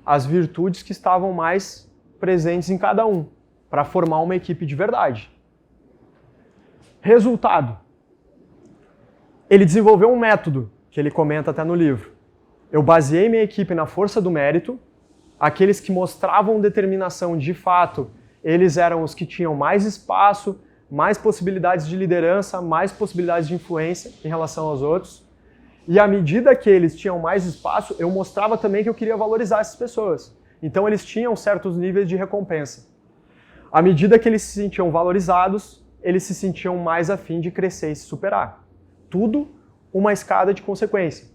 As virtudes que estavam mais presentes em cada um, para formar uma equipe de verdade. Resultado. Ele desenvolveu um método, que ele comenta até no livro. Eu baseei minha equipe na força do mérito, aqueles que mostravam determinação de fato, eles eram os que tinham mais espaço, mais possibilidades de liderança, mais possibilidades de influência em relação aos outros. E à medida que eles tinham mais espaço, eu mostrava também que eu queria valorizar essas pessoas. Então eles tinham certos níveis de recompensa. À medida que eles se sentiam valorizados, eles se sentiam mais a fim de crescer e se superar. Tudo uma escada de consequência.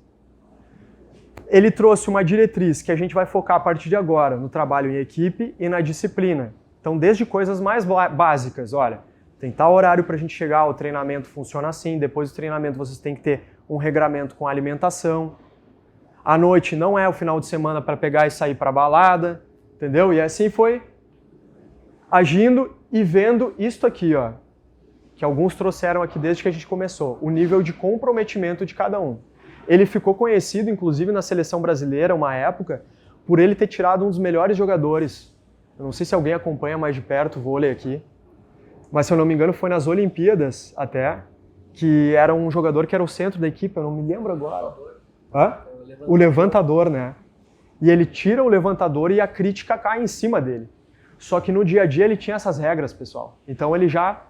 Ele trouxe uma diretriz que a gente vai focar a partir de agora no trabalho em equipe e na disciplina. Então, desde coisas mais básicas, olha, tem tal horário para a gente chegar, o treinamento funciona assim, depois do treinamento vocês têm que ter um regramento com alimentação. À noite não é o final de semana para pegar e sair para balada, entendeu? E assim foi agindo e vendo isto aqui, ó, que alguns trouxeram aqui desde que a gente começou, o nível de comprometimento de cada um. Ele ficou conhecido, inclusive, na seleção brasileira, uma época, por ele ter tirado um dos melhores jogadores. Eu não sei se alguém acompanha mais de perto o vôlei aqui, mas se eu não me engano foi nas Olimpíadas até, que era um jogador que era o centro da equipe, eu não me lembro agora. Hã? O levantador, né? E ele tira o levantador e a crítica cai em cima dele. Só que no dia a dia ele tinha essas regras, pessoal. Então ele já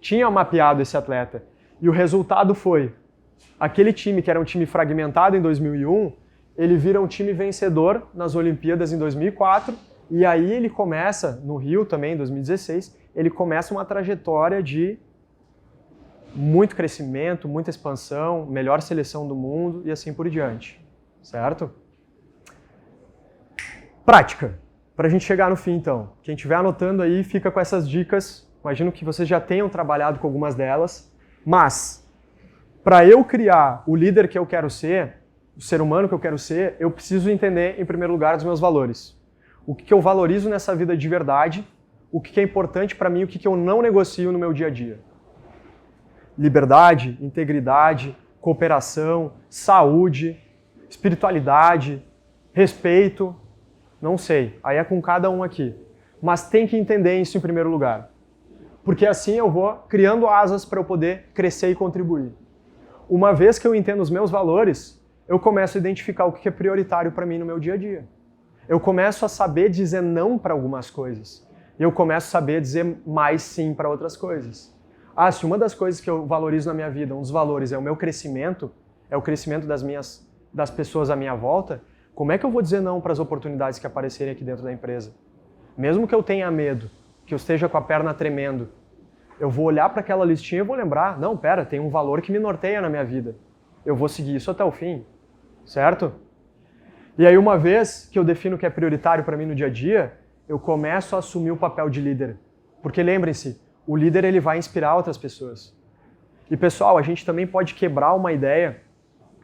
tinha mapeado esse atleta. E o resultado foi, aquele time que era um time fragmentado em 2001, ele vira um time vencedor nas Olimpíadas em 2004, e aí ele começa, no Rio também, em 2016, ele começa uma trajetória de muito crescimento, muita expansão, melhor seleção do mundo e assim por diante, certo? Prática, para a gente chegar no fim então. Quem estiver anotando aí, fica com essas dicas, imagino que vocês já tenham trabalhado com algumas delas, mas para eu criar o líder que eu quero ser, o ser humano que eu quero ser, eu preciso entender, em primeiro lugar, os meus valores. O que eu valorizo nessa vida de verdade, o que é importante para mim, o que eu não negocio no meu dia a dia. Liberdade, integridade, cooperação, saúde, espiritualidade, respeito, não sei. Aí é com cada um aqui. mas tem que entender isso em primeiro lugar. Porque assim eu vou criando asas para eu poder crescer e contribuir. Uma vez que eu entendo os meus valores, eu começo a identificar o que é prioritário para mim no meu dia a dia. Eu começo a saber dizer não para algumas coisas. E eu começo a saber dizer mais sim para outras coisas. Ah, se uma das coisas que eu valorizo na minha vida, um dos valores é o meu crescimento, é o crescimento das pessoas à minha volta, como é que eu vou dizer não para as oportunidades que aparecerem aqui dentro da empresa? Mesmo que eu tenha medo, que eu esteja com a perna tremendo, eu vou olhar para aquela listinha e vou lembrar, não, pera, tem um valor que me norteia na minha vida. Eu vou seguir isso até o fim, certo? E aí uma vez que eu defino o que é prioritário para mim no dia a dia, eu começo a assumir o papel de líder. Porque lembrem-se, o líder ele vai inspirar outras pessoas. E pessoal, a gente também pode quebrar uma ideia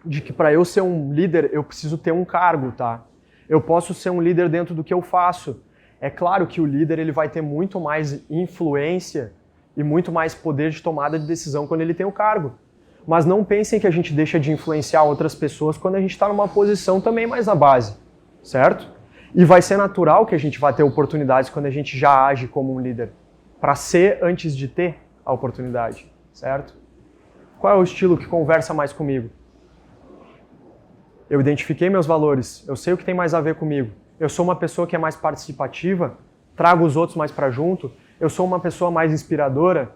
de que para eu ser um líder eu preciso ter um cargo, tá? Eu posso ser um líder dentro do que eu faço. É claro que o líder ele vai ter muito mais influência e muito mais poder de tomada de decisão quando ele tem o cargo. Mas não pensem que a gente deixa de influenciar outras pessoas quando a gente está numa posição também mais na base, certo? E vai ser natural que a gente vá ter oportunidades quando a gente já age como um líder, para ser antes de ter a oportunidade, certo? Qual é o estilo que conversa mais comigo? Eu identifiquei meus valores, eu sei o que tem mais a ver comigo. Eu sou uma pessoa que é mais participativa, trago os outros mais para junto. Eu sou uma pessoa mais inspiradora.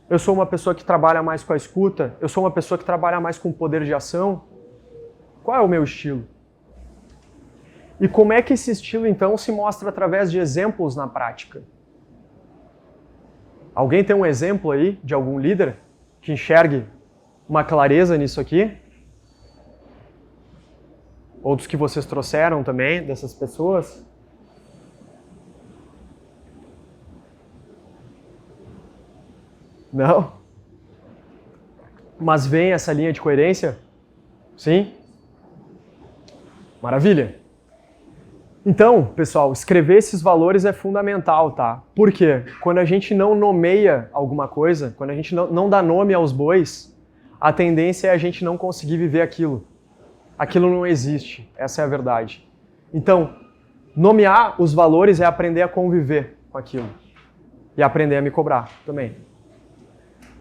Eu sou uma pessoa que trabalha mais com a escuta. Eu sou uma pessoa que trabalha mais com o poder de ação. Qual é o meu estilo? E como é que esse estilo, então, se mostra através de exemplos na prática? Alguém tem um exemplo aí de algum líder que enxergue uma clareza nisso aqui? Ou dos que vocês trouxeram também, dessas pessoas? Não? Mas vem essa linha de coerência? Sim? Maravilha! Então, pessoal, escrever esses valores é fundamental, tá? Por quê? Quando a gente não nomeia alguma coisa, quando a gente não dá nome aos bois, a tendência é a gente não conseguir viver aquilo. Aquilo não existe, essa é a verdade. Então, nomear os valores é aprender a conviver com aquilo. E aprender a me cobrar também.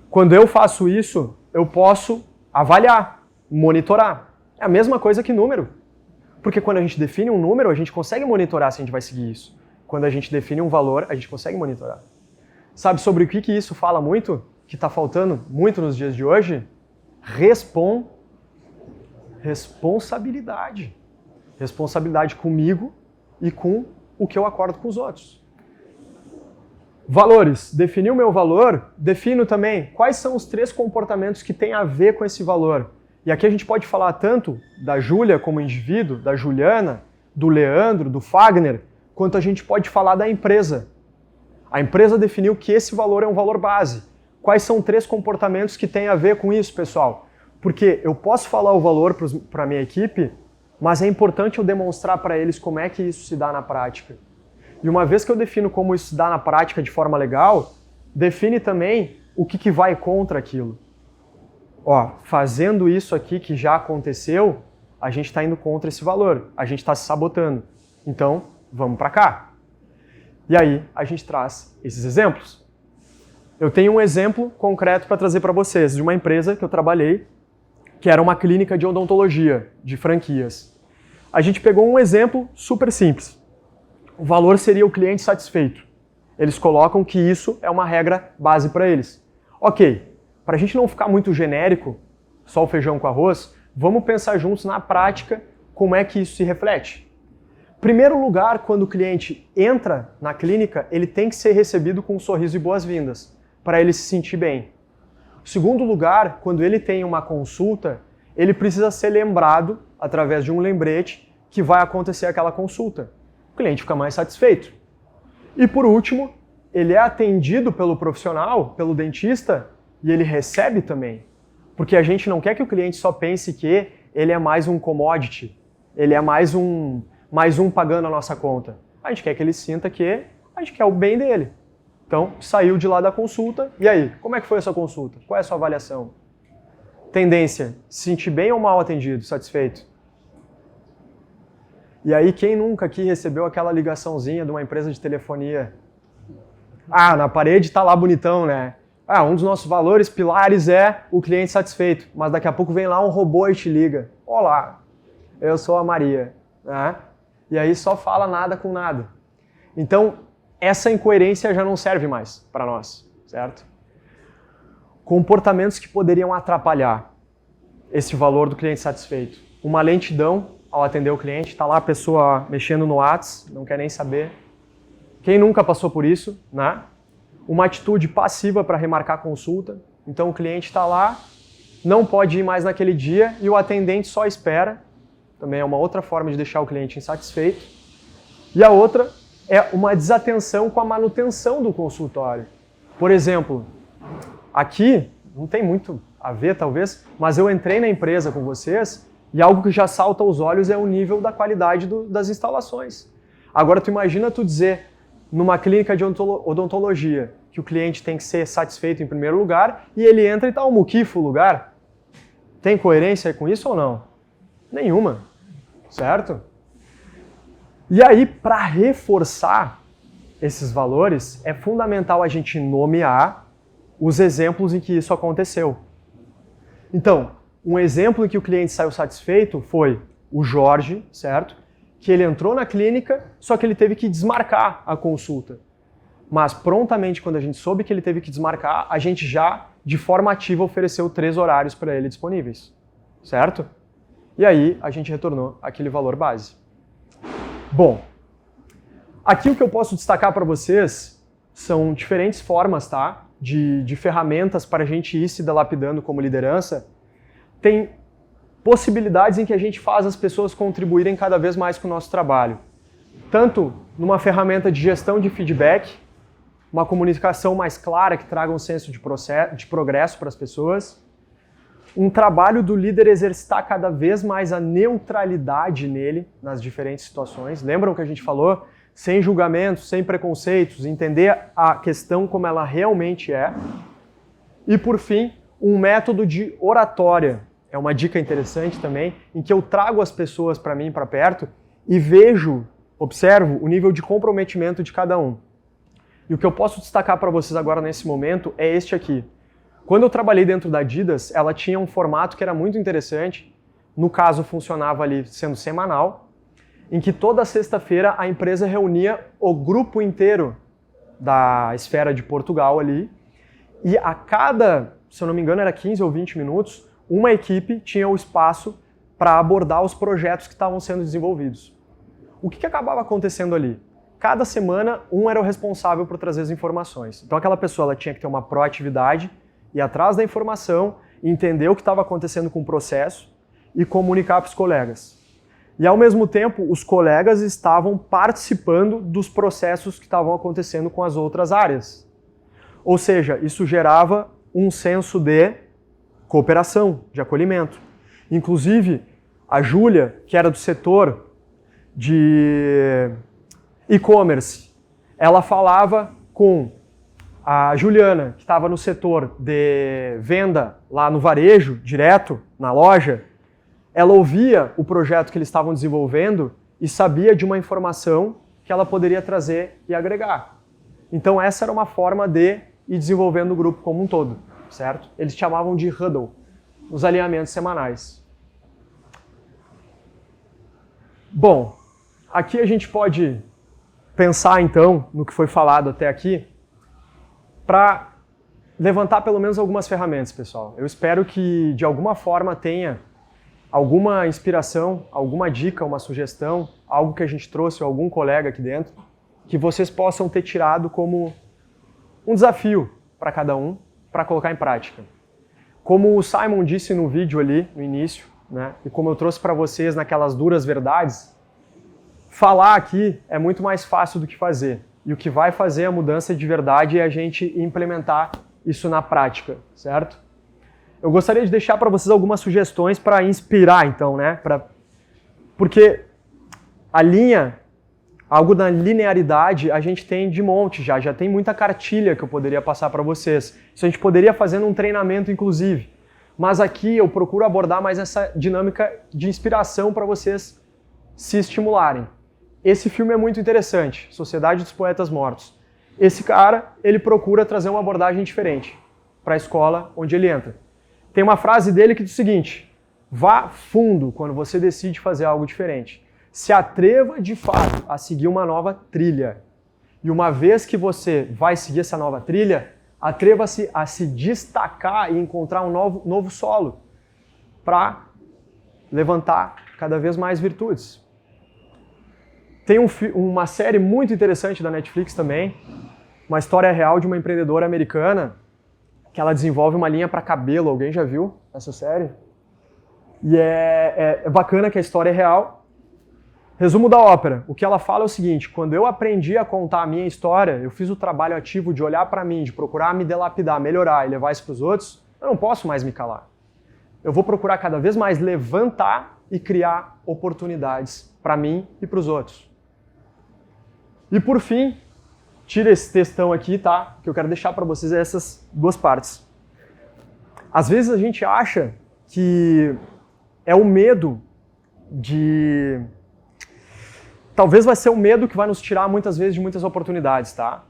Quando eu faço isso, eu posso avaliar, monitorar. É a mesma coisa que número. Porque quando a gente define um número, a gente consegue monitorar se a gente vai seguir isso. Quando a gente define um valor, a gente consegue monitorar. Sabe sobre o que isso fala muito? Que está faltando muito nos dias de hoje? Responsabilidade. Responsabilidade comigo e com o que eu acordo com os outros. Valores. Definir o meu valor, defino também quais são os 3 comportamentos que têm a ver com esse valor. E aqui a gente pode falar tanto da Júlia como indivíduo, da Juliana, do Leandro, do Fagner, quanto a gente pode falar da empresa. A empresa definiu que esse valor é um valor base. Quais são 3 comportamentos que têm a ver com isso, pessoal? Porque eu posso falar o valor para a minha equipe, mas é importante eu demonstrar para eles como é que isso se dá na prática. E uma vez que eu defino como isso se dá na prática de forma legal, define também o que vai contra aquilo. Ó, fazendo isso aqui que já aconteceu, a gente está indo contra esse valor, a gente está se sabotando. Então, vamos para cá. E aí, a gente traz esses exemplos. Eu tenho um exemplo concreto para trazer para vocês, de uma empresa que eu trabalhei, que era uma clínica de odontologia, de franquias. A gente pegou um exemplo super simples. O valor seria o cliente satisfeito. Eles colocam que isso é uma regra base para eles. Ok, para a gente não ficar muito genérico, só o feijão com arroz, vamos pensar juntos na prática como é que isso se reflete. Primeiro lugar, quando o cliente entra na clínica, ele tem que ser recebido com um sorriso e boas-vindas, para ele se sentir bem. Segundo lugar, quando ele tem uma consulta, ele precisa ser lembrado, através de um lembrete, que vai acontecer aquela consulta. O cliente fica mais satisfeito. E por último, ele é atendido pelo profissional, pelo dentista, e ele recebe também. Porque a gente não quer que o cliente só pense que ele é mais um commodity, ele é mais um pagando a nossa conta. A gente quer que ele sinta que a gente quer o bem dele. Então, saiu de lá da consulta, e aí? Como é que foi a sua consulta? Qual é a sua avaliação? Tendência, se sentir bem ou mal atendido, satisfeito? E aí, quem nunca aqui recebeu aquela ligaçãozinha de uma empresa de telefonia? Ah, na parede tá lá bonitão, né? Ah, um dos nossos valores pilares é o cliente satisfeito, mas daqui a pouco vem lá um robô e te liga. Olá, eu sou a Maria, né? E aí só fala nada com nada. Então, essa incoerência já não serve mais para nós, certo? Comportamentos que poderiam atrapalhar esse valor do cliente satisfeito. Uma lentidão ao atender o cliente, está lá a pessoa mexendo no WhatsApp, não quer nem saber. Quem nunca passou por isso, né? Uma atitude passiva para remarcar a consulta. Então o cliente está lá, não pode ir mais naquele dia e o atendente só espera. Também é uma outra forma de deixar o cliente insatisfeito. E a outra é uma desatenção com a manutenção do consultório. Por exemplo, aqui, não tem muito a ver talvez, mas eu entrei na empresa com vocês e algo que já salta aos olhos é o nível da qualidade das instalações. Agora tu imagina tu dizer numa clínica de odontologia que o cliente tem que ser satisfeito em primeiro lugar e ele entra e tá um muquifo o lugar. Tem coerência com isso ou não? Nenhuma, certo? E aí, para reforçar esses valores, é fundamental a gente nomear os exemplos em que isso aconteceu. Então, um exemplo em que o cliente saiu satisfeito foi o Jorge, certo? Que ele entrou na clínica, só que ele teve que desmarcar a consulta. Mas prontamente, quando a gente soube que ele teve que desmarcar, a gente já, de forma ativa, ofereceu 3 horários para ele disponíveis, certo? E aí, a gente retornou aquele valor base. Bom, aqui o que eu posso destacar para vocês são diferentes formas, tá? De ferramentas para a gente ir se dilapidando como liderança. Tem possibilidades em que a gente faz as pessoas contribuírem cada vez mais com o nosso trabalho. Tanto numa ferramenta de gestão de feedback, uma comunicação mais clara que traga um senso de progresso para as pessoas, um trabalho do líder exercitar cada vez mais a neutralidade nele nas diferentes situações. Lembram que a gente falou? Sem julgamentos, sem preconceitos, entender a questão como ela realmente é. E por fim, um método de oratória. É uma dica interessante também, em que eu trago as pessoas para mim, para perto, e observo o nível de comprometimento de cada um. E o que eu posso destacar para vocês agora nesse momento é este aqui. Quando eu trabalhei dentro da Adidas, ela tinha um formato que era muito interessante. No caso, funcionava ali sendo semanal, em que toda sexta-feira a empresa reunia o grupo inteiro da esfera de Portugal ali, e a cada, se eu não me engano, era 15 ou 20 minutos, uma equipe tinha o espaço para abordar os projetos que estavam sendo desenvolvidos. O que acabava acontecendo ali? Cada semana, um era o responsável por trazer as informações. Então aquela pessoa ela tinha que ter uma proatividade, ir atrás da informação, entender o que estava acontecendo com o processo e comunicar para os colegas. E ao mesmo tempo, os colegas estavam participando dos processos que estavam acontecendo com as outras áreas. Ou seja, isso gerava um senso de cooperação, de acolhimento. Inclusive, a Júlia, que era do setor de e-commerce, ela falava com a Juliana, que estava no setor de venda lá no varejo, direto, na loja. Ela ouvia o projeto que eles estavam desenvolvendo e sabia de uma informação que ela poderia trazer e agregar. Então essa era uma forma de ir desenvolvendo o grupo como um todo, certo? Eles chamavam de huddle, os alinhamentos semanais. Bom, aqui a gente pode pensar então no que foi falado até aqui para levantar pelo menos algumas ferramentas, pessoal. Eu espero que de alguma forma tenha alguma inspiração, alguma dica, uma sugestão, algo que a gente trouxe, ou algum colega aqui dentro, que vocês possam ter tirado como um desafio para cada um, para colocar em prática. Como o Simon disse no vídeo ali, no início, né, e como eu trouxe para vocês naquelas duras verdades, falar aqui é muito mais fácil do que fazer. E o que vai fazer a mudança de verdade é a gente implementar isso na prática, certo? Eu gostaria de deixar para vocês algumas sugestões para inspirar, então, né? Porque algo da linearidade, a gente tem de monte já tem muita cartilha que eu poderia passar para vocês. Isso a gente poderia fazer num treinamento, inclusive. Mas aqui eu procuro abordar mais essa dinâmica de inspiração para vocês se estimularem. Esse filme é muito interessante, Sociedade dos Poetas Mortos. Esse cara, ele procura trazer uma abordagem diferente para a escola onde ele entra. Tem uma frase dele que diz o seguinte: vá fundo quando você decide fazer algo diferente. Se atreva de fato a seguir uma nova trilha. E uma vez que você vai seguir essa nova trilha, atreva-se a se destacar e encontrar um novo solo para levantar cada vez mais virtudes. Tem uma série muito interessante da Netflix também, uma história real de uma empreendedora americana que ela desenvolve uma linha para cabelo. Alguém já viu essa série? E é bacana que a história é real. Resumo da ópera. O que ela fala é o seguinte: quando eu aprendi a contar a minha história, eu fiz o trabalho ativo de olhar para mim, de procurar me delapidar, melhorar e levar isso para os outros, eu não posso mais me calar. Eu vou procurar cada vez mais levantar e criar oportunidades para mim e para os outros. E por fim, tira esse textão aqui, tá? Que eu quero deixar para vocês essas duas partes. Às vezes a gente acha que é o medo de... Talvez vai ser o medo que vai nos tirar muitas vezes de muitas oportunidades, tá?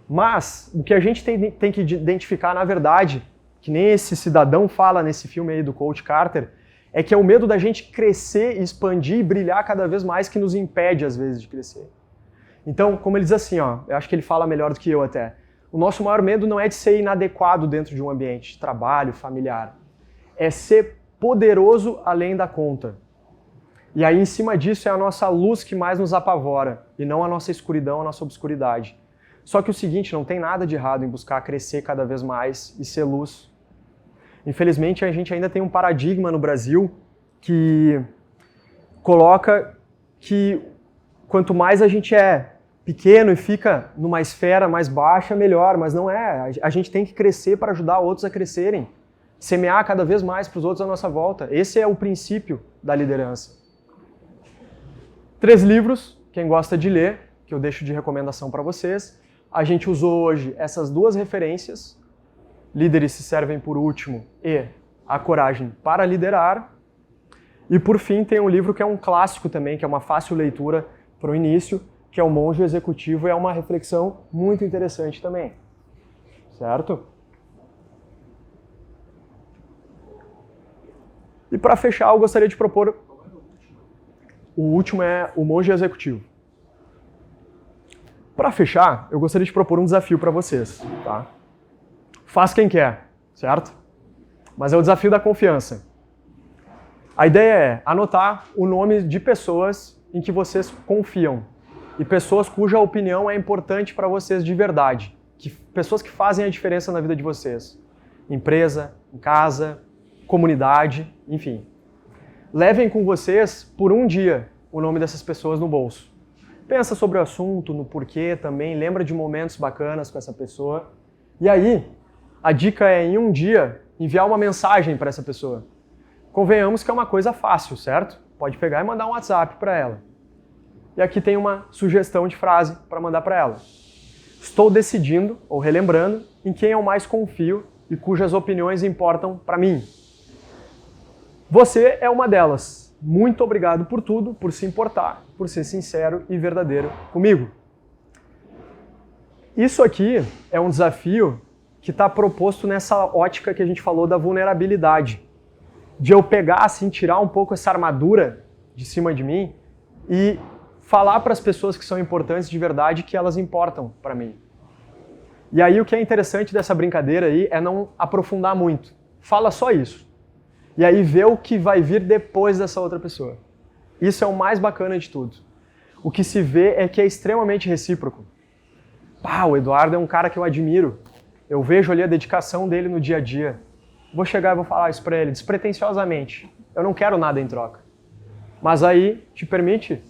Mas o que a gente tem que identificar, na verdade, que nem esse cidadão fala nesse filme aí do Coach Carter, é que é o medo da gente crescer, expandir e brilhar cada vez mais que nos impede, às vezes, de crescer. Então, como ele diz assim, ó, eu acho que ele fala melhor do que eu até, o nosso maior medo não é de ser inadequado dentro de um ambiente de trabalho, familiar. É ser poderoso além da conta. E aí, em cima disso, é a nossa luz que mais nos apavora, e não a nossa escuridão, a nossa obscuridade. Só que o seguinte, não tem nada de errado em buscar crescer cada vez mais e ser luz. Infelizmente, a gente ainda tem um paradigma no Brasil que coloca que quanto mais a gente é pequeno e fica numa esfera mais baixa, melhor, mas não é. A gente tem que crescer para ajudar outros a crescerem, semear cada vez mais para os outros à nossa volta. Esse é o princípio da liderança. 3 livros, quem gosta de ler, que eu deixo de recomendação para vocês. A gente usou hoje essas 2 referências, Líderes se servem por último e A Coragem para Liderar. E por fim tem um livro que é um clássico também, que é uma fácil leitura para o início, que é O Monge Executivo, e é uma reflexão muito interessante também. Certo? E para fechar, eu gostaria de propor... O último é O Monge Executivo. Para fechar, eu gostaria de propor um desafio para vocês, tá? Faz quem quer, certo? Mas é o desafio da confiança. A ideia é anotar o nome de pessoas em que vocês confiam e pessoas cuja opinião é importante para vocês de verdade, pessoas que fazem a diferença na vida de vocês. Empresa, em casa, comunidade, enfim. Levem com vocês por um dia o nome dessas pessoas no bolso. Pensa sobre o assunto, no porquê também, lembra de momentos bacanas com essa pessoa. E aí, a dica é, em um dia, enviar uma mensagem para essa pessoa. Convenhamos que é uma coisa fácil, certo? Pode pegar e mandar um WhatsApp para ela. E aqui tem uma sugestão de frase para mandar para ela. Estou decidindo, ou relembrando, em quem eu mais confio e cujas opiniões importam para mim. Você é uma delas. Muito obrigado por tudo, por se importar, por ser sincero e verdadeiro comigo. Isso aqui é um desafio que está proposto nessa ótica que a gente falou da vulnerabilidade. De eu pegar, assim, tirar um pouco essa armadura de cima de mim e falar para as pessoas que são importantes de verdade que elas importam para mim. E aí o que é interessante dessa brincadeira aí é não aprofundar muito. Fala só isso. E aí vê o que vai vir depois dessa outra pessoa. Isso é o mais bacana de tudo. O que se vê é que é extremamente recíproco. Pá, o Eduardo é um cara que eu admiro. Eu vejo ali a dedicação dele no dia a dia. Vou chegar e vou falar isso para ele despretensiosamente. Eu não quero nada em troca. Mas aí te permite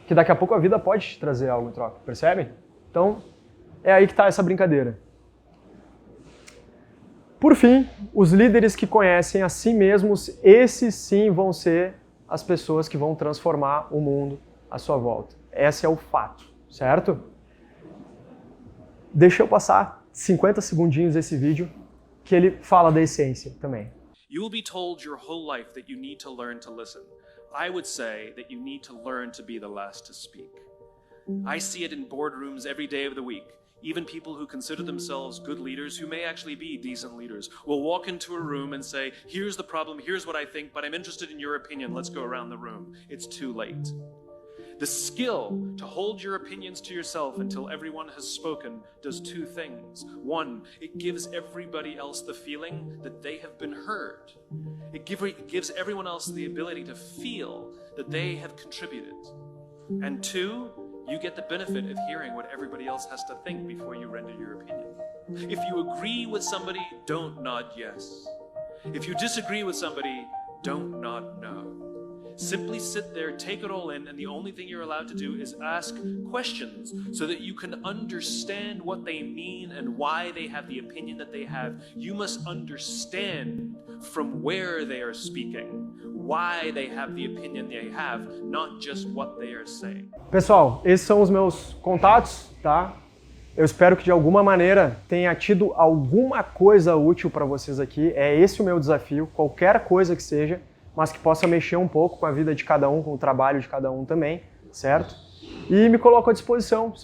que daqui a pouco a vida pode te trazer algo em troca, percebe? Então, é aí que está essa brincadeira. Por fim, os líderes que conhecem a si mesmos, esses sim vão ser as pessoas que vão transformar o mundo à sua volta. Esse é o fato, certo? Deixa eu passar 50 segundinhos desse vídeo, que ele fala da essência também. You will be told your whole life that you need to learn to listen. I would say that you need to learn to be the last to speak. I see it in boardrooms every day of the week. Even people who consider themselves good leaders, who may actually be decent leaders, will walk into a room and say, here's the problem, here's what I think, but I'm interested in your opinion, let's go around the room. It's too late. The skill to hold your opinions to yourself until everyone has spoken does two things. One, it gives everybody else the feeling that they have been heard. It gives everyone else the ability to feel that they have contributed. And two, you get the benefit of hearing what everybody else has to think before you render your opinion. If you agree with somebody, don't nod yes. If you disagree with somebody, don't nod no. Simply sit there, take it all in, and the only thing you're allowed to do is ask questions so that you can understand what they mean and why they have the opinion that they have. You must understand from where they are speaking, why they have the opinion they have, not just what they are saying. Pessoal, esses são os meus contatos, tá? Eu espero que de alguma maneira tenha tido alguma coisa útil para vocês aqui. É esse o meu desafio, qualquer coisa que seja, mas que possa mexer um pouco com a vida de cada um, com o trabalho de cada um também, certo? E me coloco à disposição.